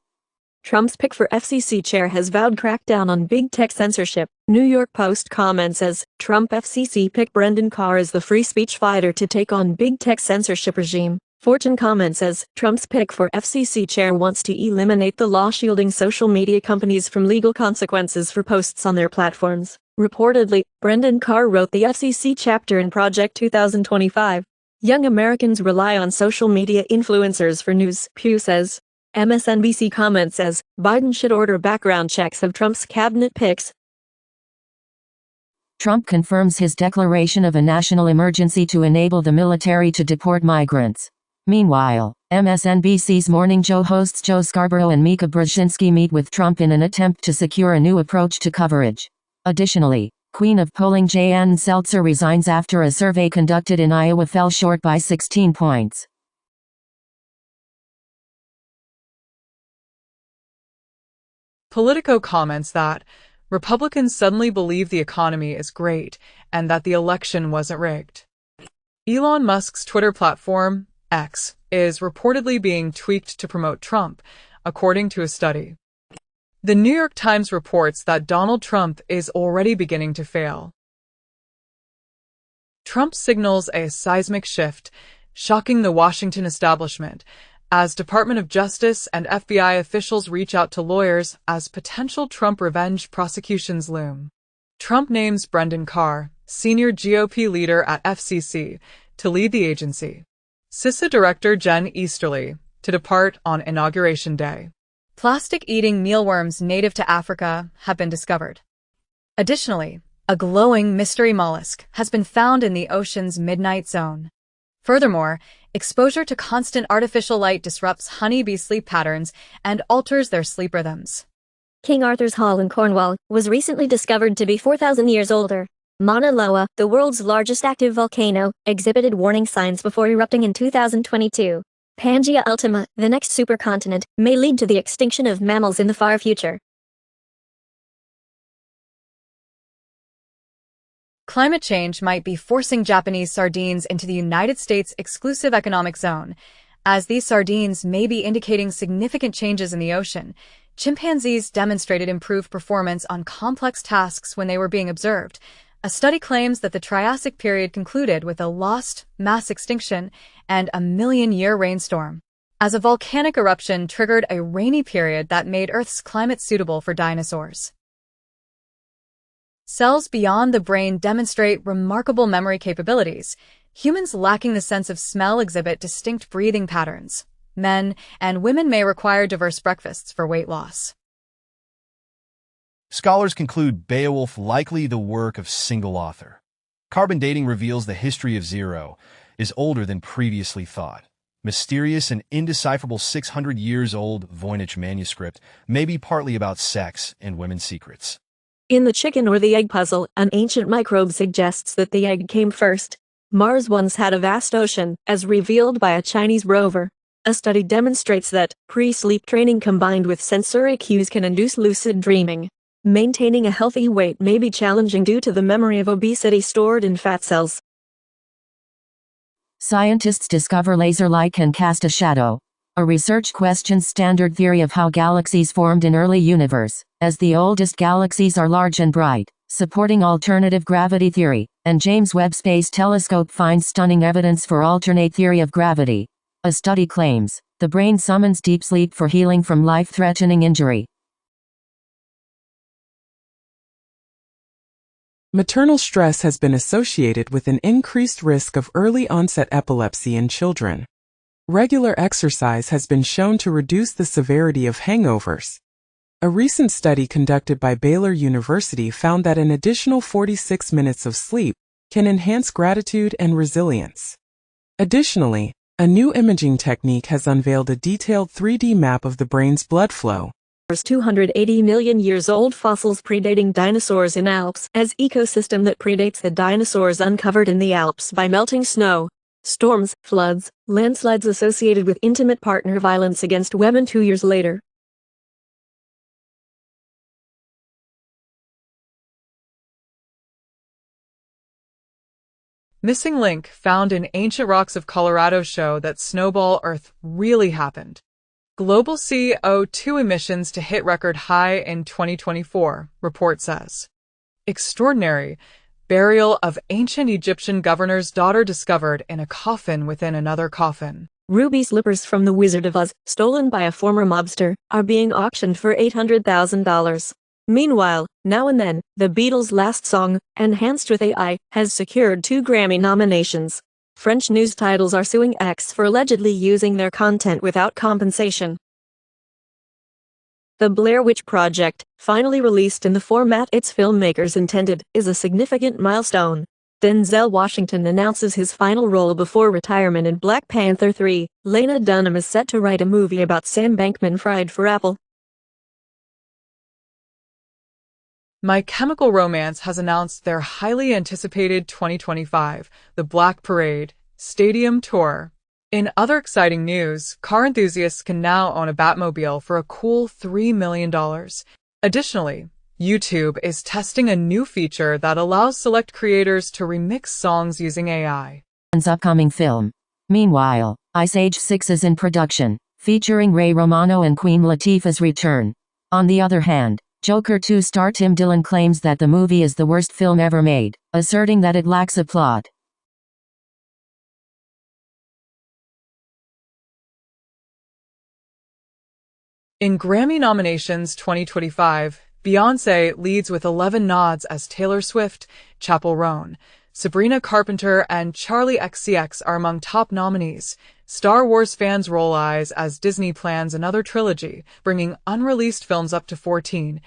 Speaker 1: Trump's pick for FCC chair has vowed crackdown on big tech censorship. New York Post comments as Trump FCC pick Brendan Carr as the free speech fighter to take on big tech censorship regime. Fortune comments as Trump's pick for FCC chair wants to eliminate the law shielding social media companies from legal consequences for posts on their platforms. Reportedly, Brendan Carr wrote the FCC chapter in Project 2025. Young Americans rely on social media influencers for news, Pew says. MSNBC comments as Biden should order background checks of Trump's cabinet picks.
Speaker 5: Trump confirms his declaration of a national emergency to enable the military to deport migrants. Meanwhile, MSNBC's Morning Joe hosts Joe Scarborough and Mika Brzezinski meet with Trump in an attempt to secure a new approach to coverage. Additionally, Queen of Polling Jan Seltzer resigns after a survey conducted in Iowa fell short by 16 points.
Speaker 3: Politico comments that Republicans suddenly believe the economy is great and that the election wasn't rigged. Elon Musk's Twitter platform, X, is reportedly being tweaked to promote Trump, according to a study. The New York Times reports that Donald Trump is already beginning to fail. Trump signals a seismic shift, shocking the Washington establishment, as Department of Justice and FBI officials reach out to lawyers as potential Trump revenge prosecutions loom. Trump names Brendan Carr, senior GOP leader at FCC, to lead the agency. CISA Director Jen Easterly, to depart on Inauguration Day. Plastic-eating mealworms native to Africa have been discovered. Additionally, a glowing mystery mollusk has been found in the ocean's midnight zone. Furthermore, exposure to constant artificial light disrupts honeybee sleep patterns and alters their sleep rhythms.
Speaker 7: King Arthur's Hall in Cornwall was recently discovered to be 4,000 years older. Mauna Loa, the world's largest active volcano, exhibited warning signs before erupting in 2022. Pangaea Ultima, the next supercontinent, may lead to the extinction of mammals in the far future.
Speaker 8: Climate change might be forcing Japanese sardines into the United States exclusive economic zone, as these sardines may be indicating significant changes in the ocean. Chimpanzees demonstrated improved performance on complex tasks when they were being observed. A study claims that the Triassic period concluded with a lost mass extinction and a million-year rainstorm, as a volcanic eruption triggered a rainy period that made Earth's climate suitable for dinosaurs. Cells beyond the brain demonstrate remarkable memory capabilities. Humans lacking the sense of smell exhibit distinct breathing patterns. Men and women may require diverse breakfasts for weight loss.
Speaker 4: Scholars conclude Beowulf likely the work of single author. Carbon dating reveals the history of zero is older than previously thought. Mysterious and indecipherable 600 years old Voynich manuscript may be partly about sex and women's secrets.
Speaker 1: In the chicken or the egg puzzle, an ancient microbe suggests that the egg came first. Mars once had a vast ocean, as revealed by a Chinese rover. A study demonstrates that pre-sleep training combined with sensory cues can induce lucid dreaming. Maintaining a healthy weight may be challenging due to the memory of obesity stored in fat cells.
Speaker 5: Scientists discover laser light can cast a shadow. A research questions standard theory of how galaxies formed in early universe, as the oldest galaxies are large and bright, supporting alternative gravity theory, and James Webb Space Telescope finds stunning evidence for alternate theory of gravity. A study claims, the brain summons deep sleep for healing from life-threatening injury.
Speaker 2: Maternal stress has been associated with an increased risk of early-onset epilepsy in children. Regular exercise has been shown to reduce the severity of hangovers. A recent study conducted by Baylor University found that an additional 46 minutes of sleep can enhance gratitude and resilience. Additionally, a new imaging technique has unveiled a detailed 3D map of the brain's blood flow,
Speaker 1: 280 million years old fossils predating dinosaurs in Alps as ecosystem that predates the dinosaurs uncovered in the Alps by melting snow, storms, floods, landslides associated with intimate partner violence against women 2 years later.
Speaker 3: Missing link found in ancient rocks of Colorado show that Snowball Earth really happened. Global CO2 emissions to hit record high in 2024, report says. Extraordinary. Burial of ancient Egyptian governor's daughter discovered in a coffin within another coffin.
Speaker 1: Ruby slippers from the Wizard of Oz, stolen by a former mobster, are being auctioned for $800,000. Meanwhile, Now and Then, the Beatles' last song, enhanced with AI, has secured 2 Grammy nominations. French news titles are suing X for allegedly using their content without compensation. The Blair Witch Project, finally released in the format its filmmakers intended, is a significant milestone. Denzel Washington announces his final role before retirement in Black Panther 3. Lena Dunham is set to write a movie about Sam Bankman-Fried for Apple.
Speaker 3: My Chemical Romance has announced their highly anticipated 2025 The Black Parade Stadium Tour. In other exciting news, car enthusiasts can now own a Batmobile for a cool $3 million. Additionally, YouTube is testing a new feature that allows select creators to remix songs using AI.
Speaker 5: Upcoming film. Meanwhile, Ice Age 6 is in production, featuring Ray Romano and Queen Latifah's return. On the other hand, Joker 2 star Tim Dillon claims that the movie is the worst film ever made, asserting that it lacks a plot.
Speaker 3: In Grammy nominations 2025, Beyoncé leads with 11 nods as Taylor Swift, Chappell Roan, Sabrina Carpenter, and Charli XCX are among top nominees. Star Wars fans roll eyes as Disney plans another trilogy, bringing unreleased films up to 14.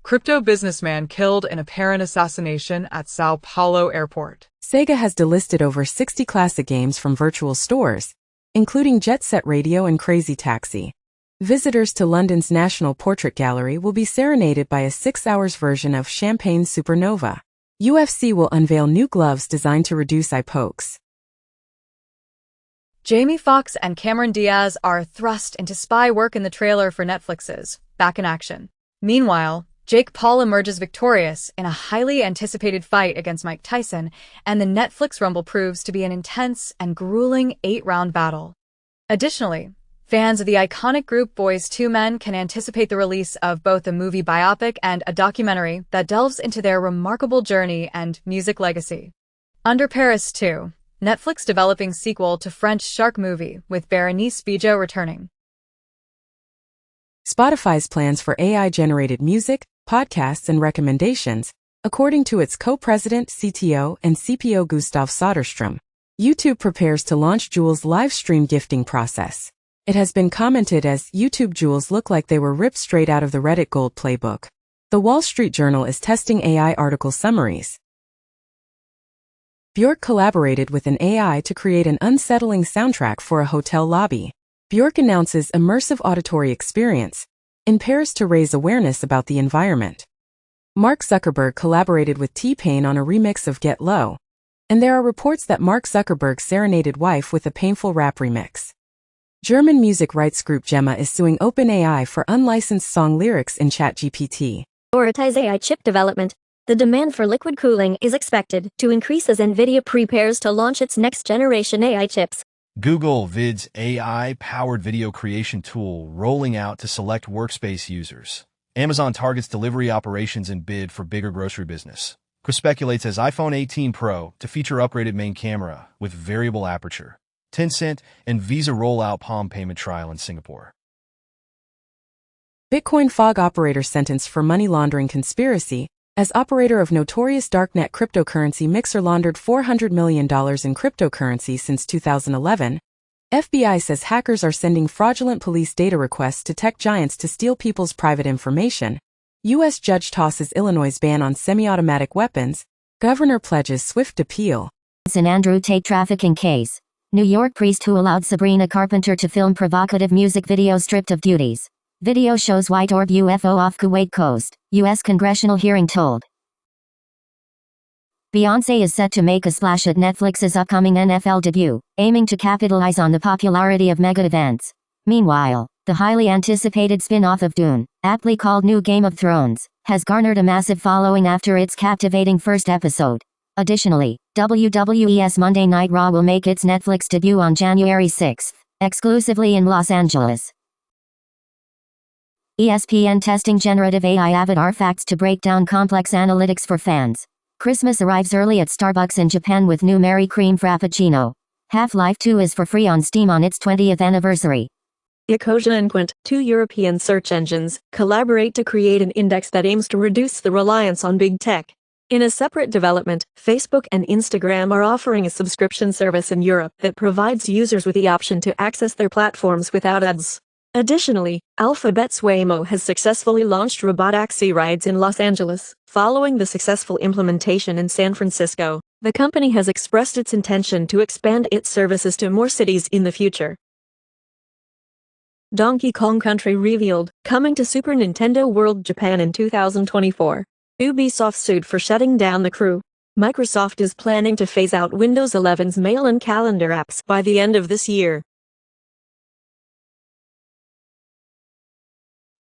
Speaker 3: Crypto businessman killed in apparent assassination at Sao Paulo airport.
Speaker 2: Sega has delisted over 60 classic games from virtual stores, including Jet Set Radio and Crazy Taxi. Visitors to London's National Portrait Gallery will be serenaded by a 6-hour version of Champagne Supernova. UFC will unveil new gloves designed to reduce eye pokes.
Speaker 8: Jamie Foxx and Cameron Diaz are thrust into spy work in the trailer for Netflix's Back in Action. Meanwhile, Jake Paul emerges victorious in a highly anticipated fight against Mike Tyson, and the Netflix Rumble proves to be an intense and grueling 8-round battle. Additionally, fans of the iconic group Boyz II Men can anticipate the release of both a movie biopic and a documentary that delves into their remarkable journey and music legacy. Under Paris 2, Netflix developing sequel to French shark movie with Bérénice Bejo returning.
Speaker 2: Spotify's plans for AI-generated music, podcasts, and recommendations, according to its co-president, CTO, and CPO Gustav Soderstrom. YouTube prepares to launch Jewel's live stream gifting process. It has been commented as YouTube Jewels look like they were ripped straight out of the Reddit Gold playbook. The Wall Street Journal is testing AI article summaries. Björk collaborated with an AI to create an unsettling soundtrack for a hotel lobby. Björk announces immersive auditory experience in Paris to raise awareness about the environment. Mark Zuckerberg collaborated with T-Pain on a remix of Get Low, and there are reports that Mark Zuckerberg serenaded wife with a painful rap remix. German music rights group Gemma is suing OpenAI for unlicensed song lyrics in ChatGPT.
Speaker 7: Prioritize AI chip development. The demand for liquid cooling is expected to increase as NVIDIA prepares to launch its next-generation AI chips.
Speaker 4: Google Vid's AI-powered video creation tool rolling out to select workspace users. Amazon targets delivery operations in bid for bigger grocery business. Chris speculates as iPhone 18 Pro to feature upgraded main camera with variable aperture. Tencent and Visa roll out Palm payment trial in Singapore.
Speaker 2: Bitcoin fog operator sentenced for money laundering conspiracy, as operator of notorious darknet cryptocurrency Mixer laundered $400 million in cryptocurrency since 2011. FBI says hackers are sending fraudulent police data requests to tech giants to steal people's private information. U.S. judge tosses Illinois' ban on semi-automatic weapons. Governor pledges swift appeal.
Speaker 5: St. Andrew Tate trafficking case. New York priest who allowed Sabrina Carpenter to film provocative music videos stripped of duties. Video shows white orb UFO off Kuwait coast, U.S. congressional hearing told. Beyoncé is set to make a splash at Netflix's upcoming NFL debut, aiming to capitalize on the popularity of mega events. Meanwhile, the highly anticipated spin-off of Dune, aptly called New Game of Thrones, has garnered a massive following after its captivating first episode. Additionally, WWE's Monday Night Raw will make its Netflix debut on January 6, exclusively in Los Angeles. ESPN testing generative AI avatar facts to break down complex analytics for fans. Christmas arrives early at Starbucks in Japan with new Mary Cream Frappuccino. Half-Life 2 is for free on Steam on its 20th anniversary.
Speaker 1: Ecosia and Quint, two European search engines, collaborate to create an index that aims to reduce the reliance on big tech. In a separate development, Facebook and Instagram are offering a subscription service in Europe that provides users with the option to access their platforms without ads. Additionally, Alphabet's Waymo has successfully launched robotaxi rides in Los Angeles. Following the successful implementation in San Francisco, the company has expressed its intention to expand its services to more cities in the future. Donkey Kong Country revealed, coming to Super Nintendo World Japan in 2024. Ubisoft sued for shutting down the crew. Microsoft is planning to phase out Windows 11's mail and calendar apps by the end of this year.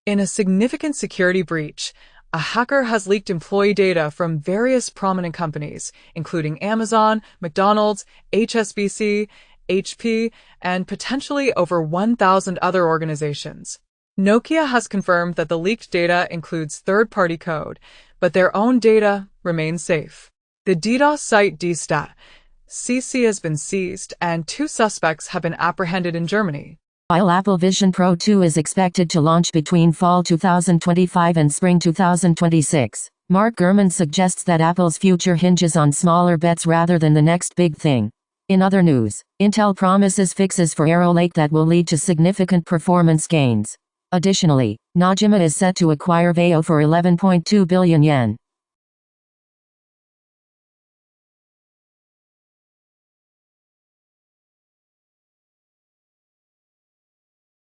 Speaker 3: In a significant security breach, a hacker has leaked employee data from various prominent companies, including Amazon, McDonald's, HSBC, HP, and potentially over 1,000 other organizations. Nokia has confirmed that the leaked data includes third-party code, but their own data remains safe. The DDoS site DStat.cc has been seized, and 2 suspects have been apprehended in Germany.
Speaker 9: While Apple Vision Pro 2 is expected to launch between fall 2025 and spring 2026, Mark Gurman suggests that Apple's future hinges on smaller bets rather than the next big thing. In other news, Intel promises fixes for Arrow Lake that will lead to significant performance gains. Additionally, Najima is set to acquire Veo for 11.2 billion yen.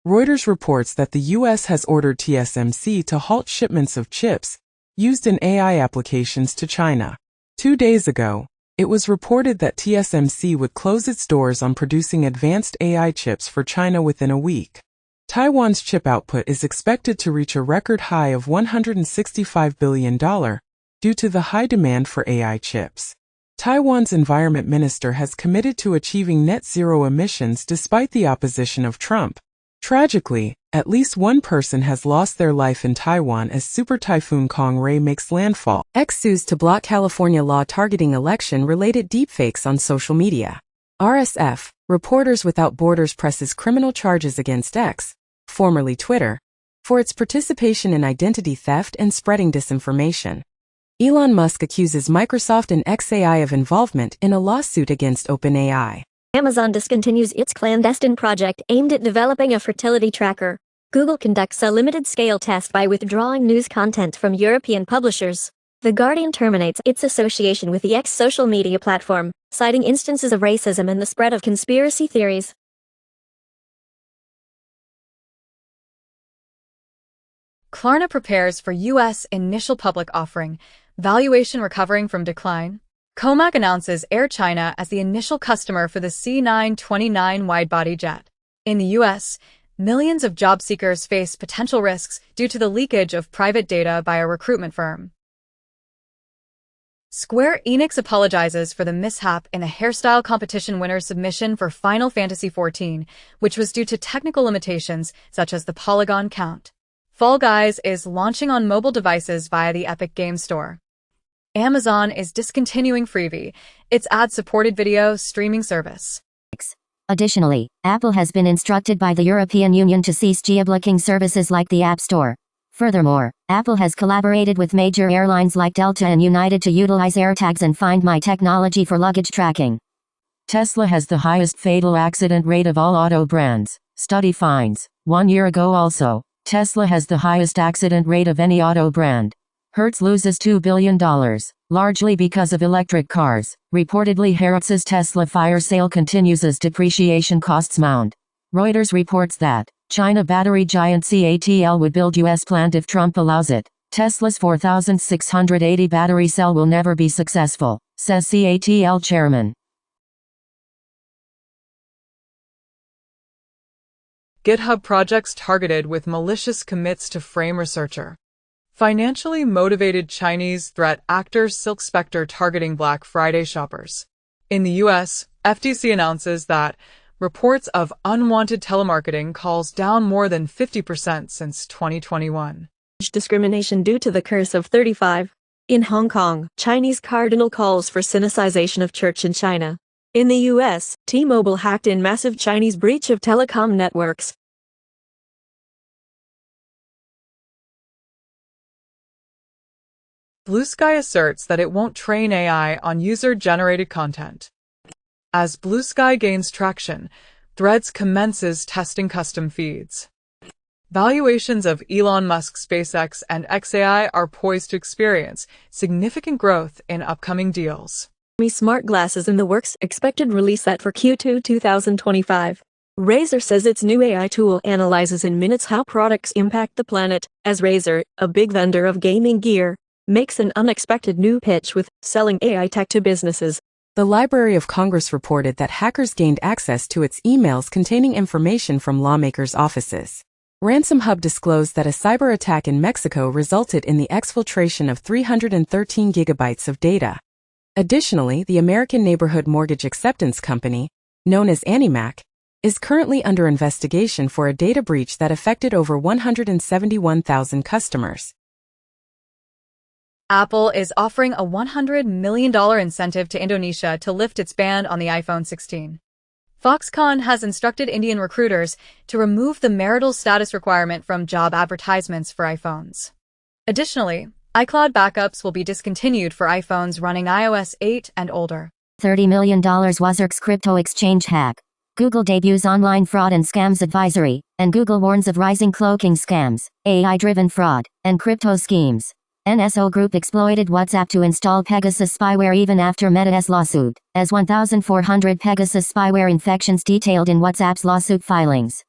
Speaker 2: Reuters reports that the U.S. has ordered TSMC to halt shipments of chips used in AI applications to China. 2 days ago, it was reported that TSMC would close its doors on producing advanced AI chips for China within a week. Taiwan's chip output is expected to reach a record high of $165 billion due to the high demand for AI chips. Taiwan's environment minister has committed to achieving net zero emissions despite the opposition of Trump. Tragically, at least one person has lost their life in Taiwan as Super Typhoon Kong-ray makes landfall. X sues to block California law targeting election-related deepfakes on social media. RSF, Reporters Without Borders presses criminal charges against X, formerly Twitter, for its participation in identity theft and spreading disinformation. Elon Musk accuses Microsoft and XAI of involvement in a lawsuit against OpenAI.
Speaker 7: Amazon discontinues its clandestine project aimed at developing a fertility tracker. Google conducts a limited-scale test by withdrawing news content from European publishers. The Guardian terminates its association with the X social media platform, citing instances of racism and the spread of conspiracy theories.
Speaker 8: Klarna prepares for U.S. initial public offering, valuation recovering from decline. Comac announces Air China as the initial customer for the C929 widebody jet. In the U.S., millions of job seekers face potential risks due to the leakage of private data by a recruitment firm. Square Enix apologizes for the mishap in a hairstyle competition winner's submission for Final Fantasy XIV, which was due to technical limitations such as the polygon count. Fall Guys is launching on mobile devices via the Epic Games Store. Amazon is discontinuing Freevee, its ad-supported video streaming service.
Speaker 5: Additionally, Apple has been instructed by the European Union to cease geo-blocking services like the App Store. Furthermore, Apple has collaborated with major airlines like Delta and United to utilize AirTags and Find My technology for luggage tracking.
Speaker 9: Tesla has the highest fatal accident rate of all auto brands, study finds. 1 year ago also, Tesla has the highest accident rate of any auto brand. Hertz loses $2 billion, largely because of electric cars. Reportedly, Hertz's Tesla fire sale continues as depreciation costs mount. Reuters reports that China battery giant CATL would build US plant if Trump allows it. Tesla's 4,680 battery cell will never be successful, says CATL chairman.
Speaker 3: GitHub projects targeted with malicious commits to frame researcher. Financially motivated Chinese threat actors Silk Spectre targeting Black Friday shoppers. In the US, FTC announces that reports of unwanted telemarketing calls down more than 50% since 2021.
Speaker 1: Discrimination due to the curse of 35. In Hong Kong, Chinese cardinal calls for sinicization of church in China. In the US, T-Mobile hacked in massive Chinese breach of telecom networks.
Speaker 3: Blue Sky asserts that it won't train AI on user-generated content. As Blue Sky gains traction, Threads commences testing custom feeds. Valuations of Elon Musk's SpaceX and xAI are poised to experience significant growth in upcoming deals.
Speaker 1: Smart glasses in the works, expected release set for Q2 2025. Razer says its new AI tool analyzes in minutes how products impact the planet, as Razer, a big vendor of gaming gear, makes an unexpected new pitch with selling AI tech to businesses.
Speaker 2: The Library of Congress reported that hackers gained access to its emails containing information from lawmakers' offices. Ransom Hub disclosed that a cyber attack in Mexico resulted in the exfiltration of 313 gigabytes of data. Additionally, the American Neighborhood Mortgage Acceptance Company, known as AnnieMac, is currently under investigation for a data breach that affected over 171,000 customers.
Speaker 8: Apple is offering a $100 million incentive to Indonesia to lift its ban on the iPhone 16. Foxconn has instructed Indian recruiters to remove the marital status requirement from job advertisements for iPhones. Additionally, iCloud backups will be discontinued for iPhones running iOS 8 and older.
Speaker 5: $30 million Wazirk's crypto exchange hack. Google debuts online fraud and scams advisory, and Google warns of rising cloaking scams, AI-driven fraud, and crypto schemes. NSO Group exploited WhatsApp to install Pegasus spyware even after Meta's lawsuit, as 1,400 Pegasus spyware infections detailed in WhatsApp's lawsuit filings.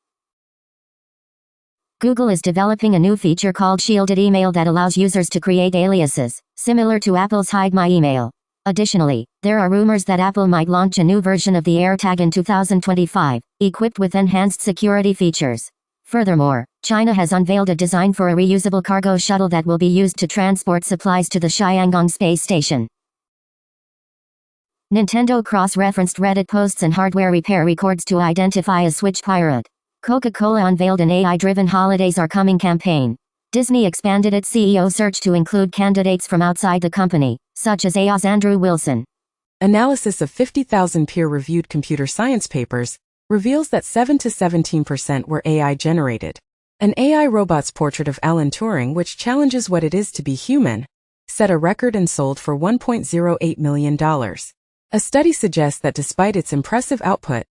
Speaker 5: Google is developing a new feature called Shielded Email that allows users to create aliases, similar to Apple's Hide My Email. Additionally, there are rumors that Apple might launch a new version of the AirTag in 2025, equipped with enhanced security features. Furthermore, China has unveiled a design for a reusable cargo shuttle that will be used to transport supplies to the Xiangong space station. Nintendo cross-referenced Reddit posts and hardware repair records to identify a Switch pirate. Coca-Cola unveiled an AI-driven Holidays Are Coming campaign. Disney expanded its CEO search to include candidates from outside the company, such as AI's Andrew Wilson.
Speaker 2: Analysis of 50,000 peer-reviewed computer science papers reveals that 7 to 17% were AI-generated. An AI robot's portrait of Alan Turing, which challenges what it is to be human, set a record and sold for $1.08 million. A study suggests that despite its impressive output,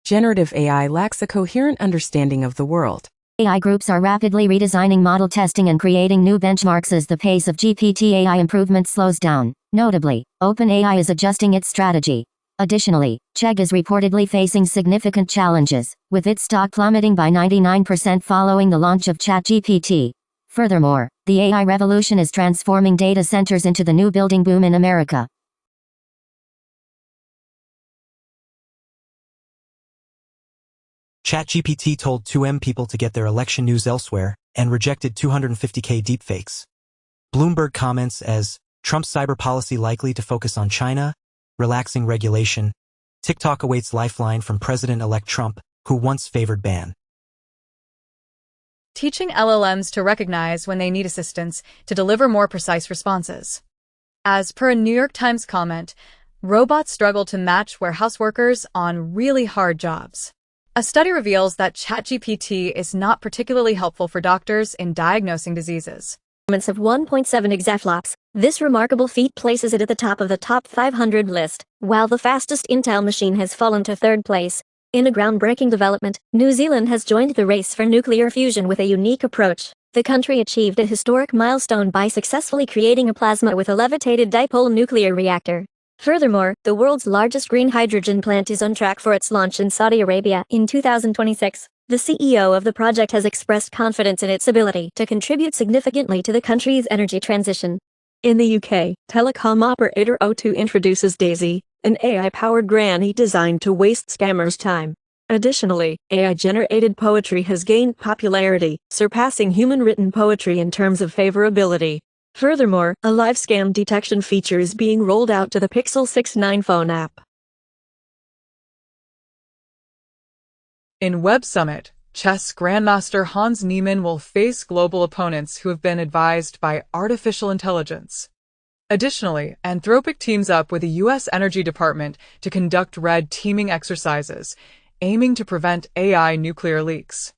Speaker 2: generative AI lacks a coherent understanding of the world.
Speaker 5: AI groups are rapidly redesigning model testing and creating new benchmarks as the pace of GPT AI improvement slows down. Notably, OpenAI is adjusting its strategy. Additionally, Chegg is reportedly facing significant challenges, with its stock plummeting by 99% following the launch of ChatGPT. Furthermore, the AI revolution is transforming data centers into the new building boom in America.
Speaker 6: ChatGPT told 2M people to get their election news elsewhere, and rejected 250K deepfakes. Bloomberg comments as, Trump's cyber policy likely to focus on China, relaxing regulation. TikTok awaits lifeline from President-elect Trump, who once favored ban.
Speaker 8: Teaching LLMs to recognize when they need assistance to deliver more precise responses. As per a New York Times comment, robots struggle to match warehouse workers on really hard jobs. A study reveals that ChatGPT is not particularly helpful for doctors in diagnosing diseases.
Speaker 7: Of 1.7 exaflops, this remarkable feat places it at the top of the top 500 list, while the fastest Intel machine has fallen to third place. In a groundbreaking development, New Zealand has joined the race for nuclear fusion with a unique approach. The country achieved a historic milestone by successfully creating a plasma with a levitated dipole nuclear reactor. Furthermore, the world's largest green hydrogen plant is on track for its launch in Saudi Arabia in 2026. The CEO of the project has expressed confidence in its ability to contribute significantly to the country's energy transition.
Speaker 1: In the UK, telecom operator O2 introduces Daisy, an AI-powered granny designed to waste scammers' time. Additionally, AI-generated poetry has gained popularity, surpassing human-written poetry in terms of favorability. Furthermore, a live scam detection feature is being rolled out to the Pixel 6 phone app.
Speaker 3: In Web Summit, chess grandmaster Hans Niemann will face global opponents who have been advised by artificial intelligence. Additionally, Anthropic teams up with the U.S. Energy Department to conduct red teaming exercises, aiming to prevent AI nuclear leaks.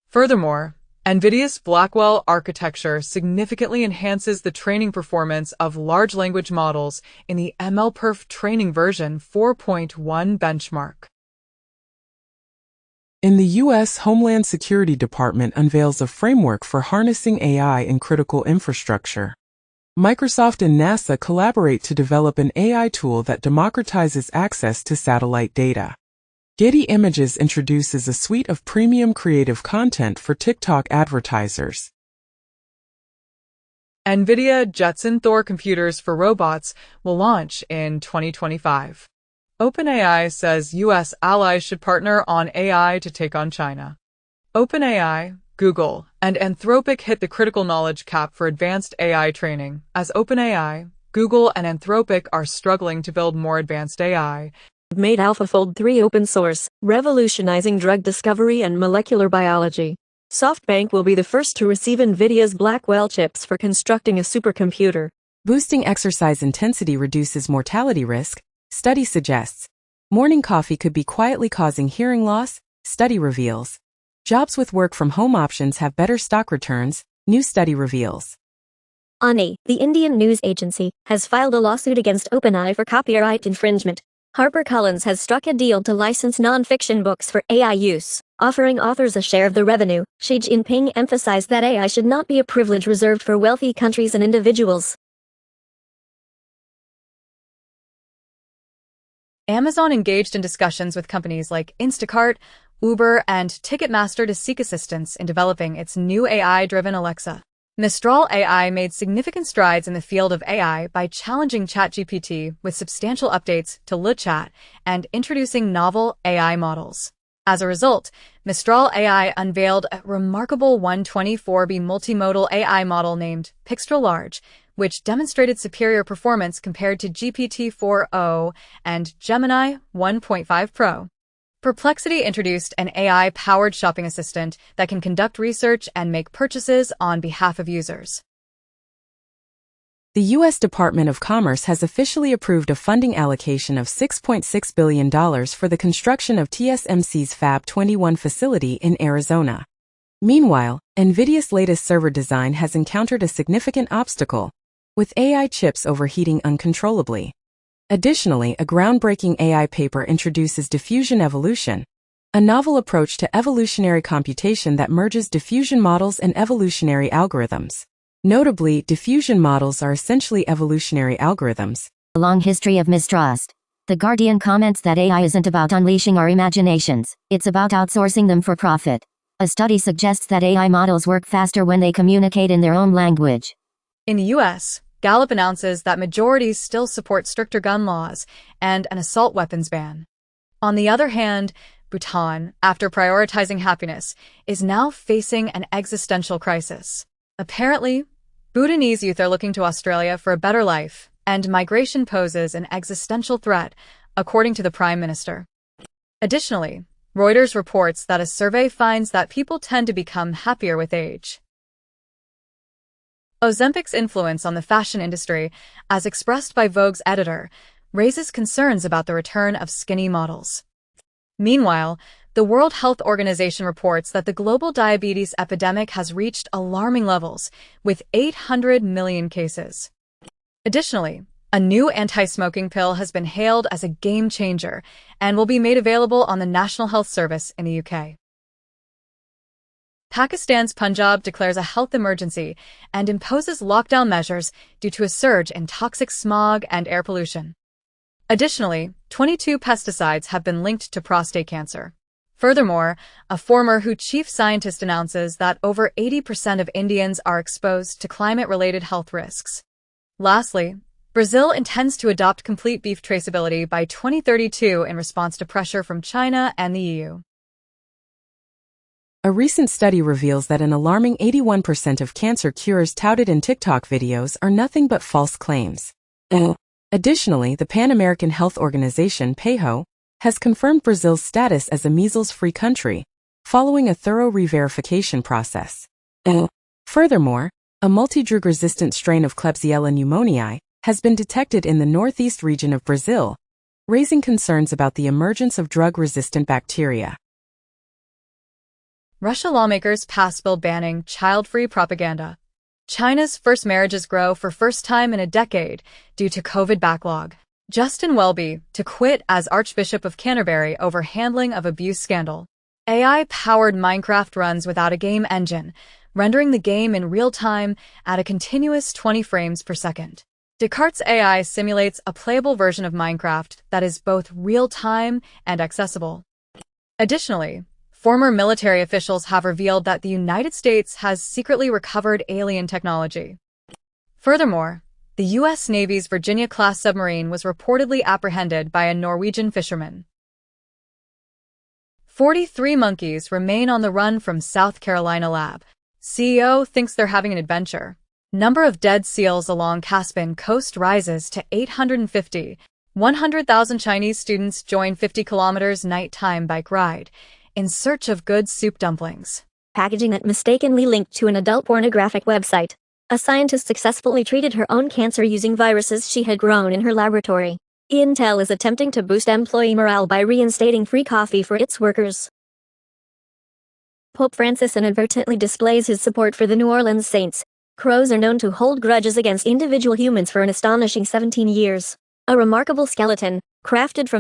Speaker 3: Furthermore, NVIDIA's Blackwell architecture significantly enhances the training performance of large language models in the MLPerf training version 4.1 benchmark.
Speaker 2: In the U.S. Homeland Security Department unveils a framework for harnessing AI in critical infrastructure. Microsoft and NASA collaborate to develop an AI tool that democratizes access to satellite data. Getty Images introduces a suite of premium creative content for TikTok advertisers.
Speaker 3: NVIDIA Jetson Thor computers for robots will launch in 2025. OpenAI says U.S. allies should partner on AI to take on China. OpenAI, Google, and Anthropic hit the critical knowledge cap for advanced AI training, as OpenAI, Google, and Anthropic are struggling to build more advanced AI.
Speaker 1: Made AlphaFold 3 open source, revolutionizing drug discovery and molecular biology. SoftBank will be the first to receive NVIDIA's Blackwell chips for constructing a supercomputer.
Speaker 10: Boosting exercise intensity reduces mortality risk, study suggests. Morning coffee could be quietly causing hearing loss, study reveals. Jobs with work-from-home options have better stock returns, new study reveals.
Speaker 7: ANI, the Indian news agency, has filed a lawsuit against OpenAI for copyright infringement. HarperCollins has struck a deal to license non-fiction books for AI use, offering authors a share of the revenue. Xi Jinping emphasized that AI should not be a privilege reserved for wealthy countries and individuals.
Speaker 8: Amazon engaged in discussions with companies like Instacart, Uber, and Ticketmaster to seek assistance in developing its new AI-driven Alexa. Mistral AI made significant strides in the field of AI by challenging ChatGPT with substantial updates to LeChat and introducing novel AI models. As a result, Mistral AI unveiled a remarkable 124B multimodal AI model named Pixtral Large, which demonstrated superior performance compared to GPT-4o and Gemini 1.5 Pro. Perplexity introduced an AI-powered shopping assistant that can conduct research and make purchases on behalf of users.
Speaker 10: The U.S. Department of Commerce has officially approved a funding allocation of $6.6 billion for the construction of TSMC's Fab 21 facility in Arizona. Meanwhile, NVIDIA's latest server design has encountered a significant obstacle, with AI chips overheating uncontrollably. Additionally, a groundbreaking AI paper introduces diffusion evolution, a novel approach to evolutionary computation that merges diffusion models and evolutionary algorithms. Notably, diffusion models are essentially evolutionary algorithms.
Speaker 5: A long history of mistrust. The Guardian comments that AI isn't about unleashing our imaginations, it's about outsourcing them for profit. A study suggests that AI models work faster when they communicate in their own language.
Speaker 8: In the U.S., Gallup announces that majorities still support stricter gun laws and an assault weapons ban. On the other hand, Bhutan, after prioritizing happiness, is now facing an existential crisis. Apparently, Bhutanese youth are looking to Australia for a better life, and migration poses an existential threat, according to the Prime Minister. Additionally, Reuters reports that a survey finds that people tend to become happier with age. Ozempic's influence on the fashion industry, as expressed by Vogue's editor, raises concerns about the return of skinny models. Meanwhile, the World Health Organization reports that the global diabetes epidemic has reached alarming levels, with 800 million cases. Additionally, a new anti-smoking pill has been hailed as a game changer and will be made available on the National Health Service in the UK. Pakistan's Punjab declares a health emergency and imposes lockdown measures due to a surge in toxic smog and air pollution. Additionally, 22 pesticides have been linked to prostate cancer. Furthermore, a former WHO chief scientist announces that over 80% of Indians are exposed to climate-related health risks. Lastly, Brazil intends to adopt complete beef traceability by 2032 in response to pressure from China and the EU.
Speaker 2: A recent study reveals that an alarming 81% of cancer cures touted in TikTok videos are nothing but false claims. Additionally, the Pan-American Health Organization, PAHO, has confirmed Brazil's status as a measles-free country, following a thorough re-verification process. Furthermore, a multi-drug-resistant strain of Klebsiella pneumoniae has been detected in the northeast region of Brazil, raising concerns about the emergence of drug-resistant bacteria.
Speaker 8: Russia lawmakers pass bill banning child-free propaganda. China's first marriages grow for first time in a decade due to COVID backlog. Justin Welby to quit as Archbishop of Canterbury over handling of abuse scandal. AI-powered Minecraft runs without a game engine, rendering the game in real time at a continuous 20 frames per second. Descartes' AI simulates a playable version of Minecraft that is both real-time and accessible. Additionally, former military officials have revealed that the United States has secretly recovered alien technology. Furthermore, the U.S. Navy's Virginia-class submarine was reportedly apprehended by a Norwegian fisherman. 43 monkeys remain on the run from South Carolina lab. CEO thinks they're having an adventure. Number of dead seals along Caspian coast rises to 850. 100,000 Chinese students join 50 kilometers nighttime bike ride in search of good soup dumplings.
Speaker 7: Packaging that mistakenly linked to an adult pornographic website. A scientist successfully treated her own cancer using viruses she had grown in her laboratory. Intel is attempting to boost employee morale by reinstating free coffee for its workers. Pope Francis inadvertently displays his support for the New Orleans Saints. Crows are known to hold grudges against individual humans for an astonishing 17 years. A remarkable skeleton, crafted from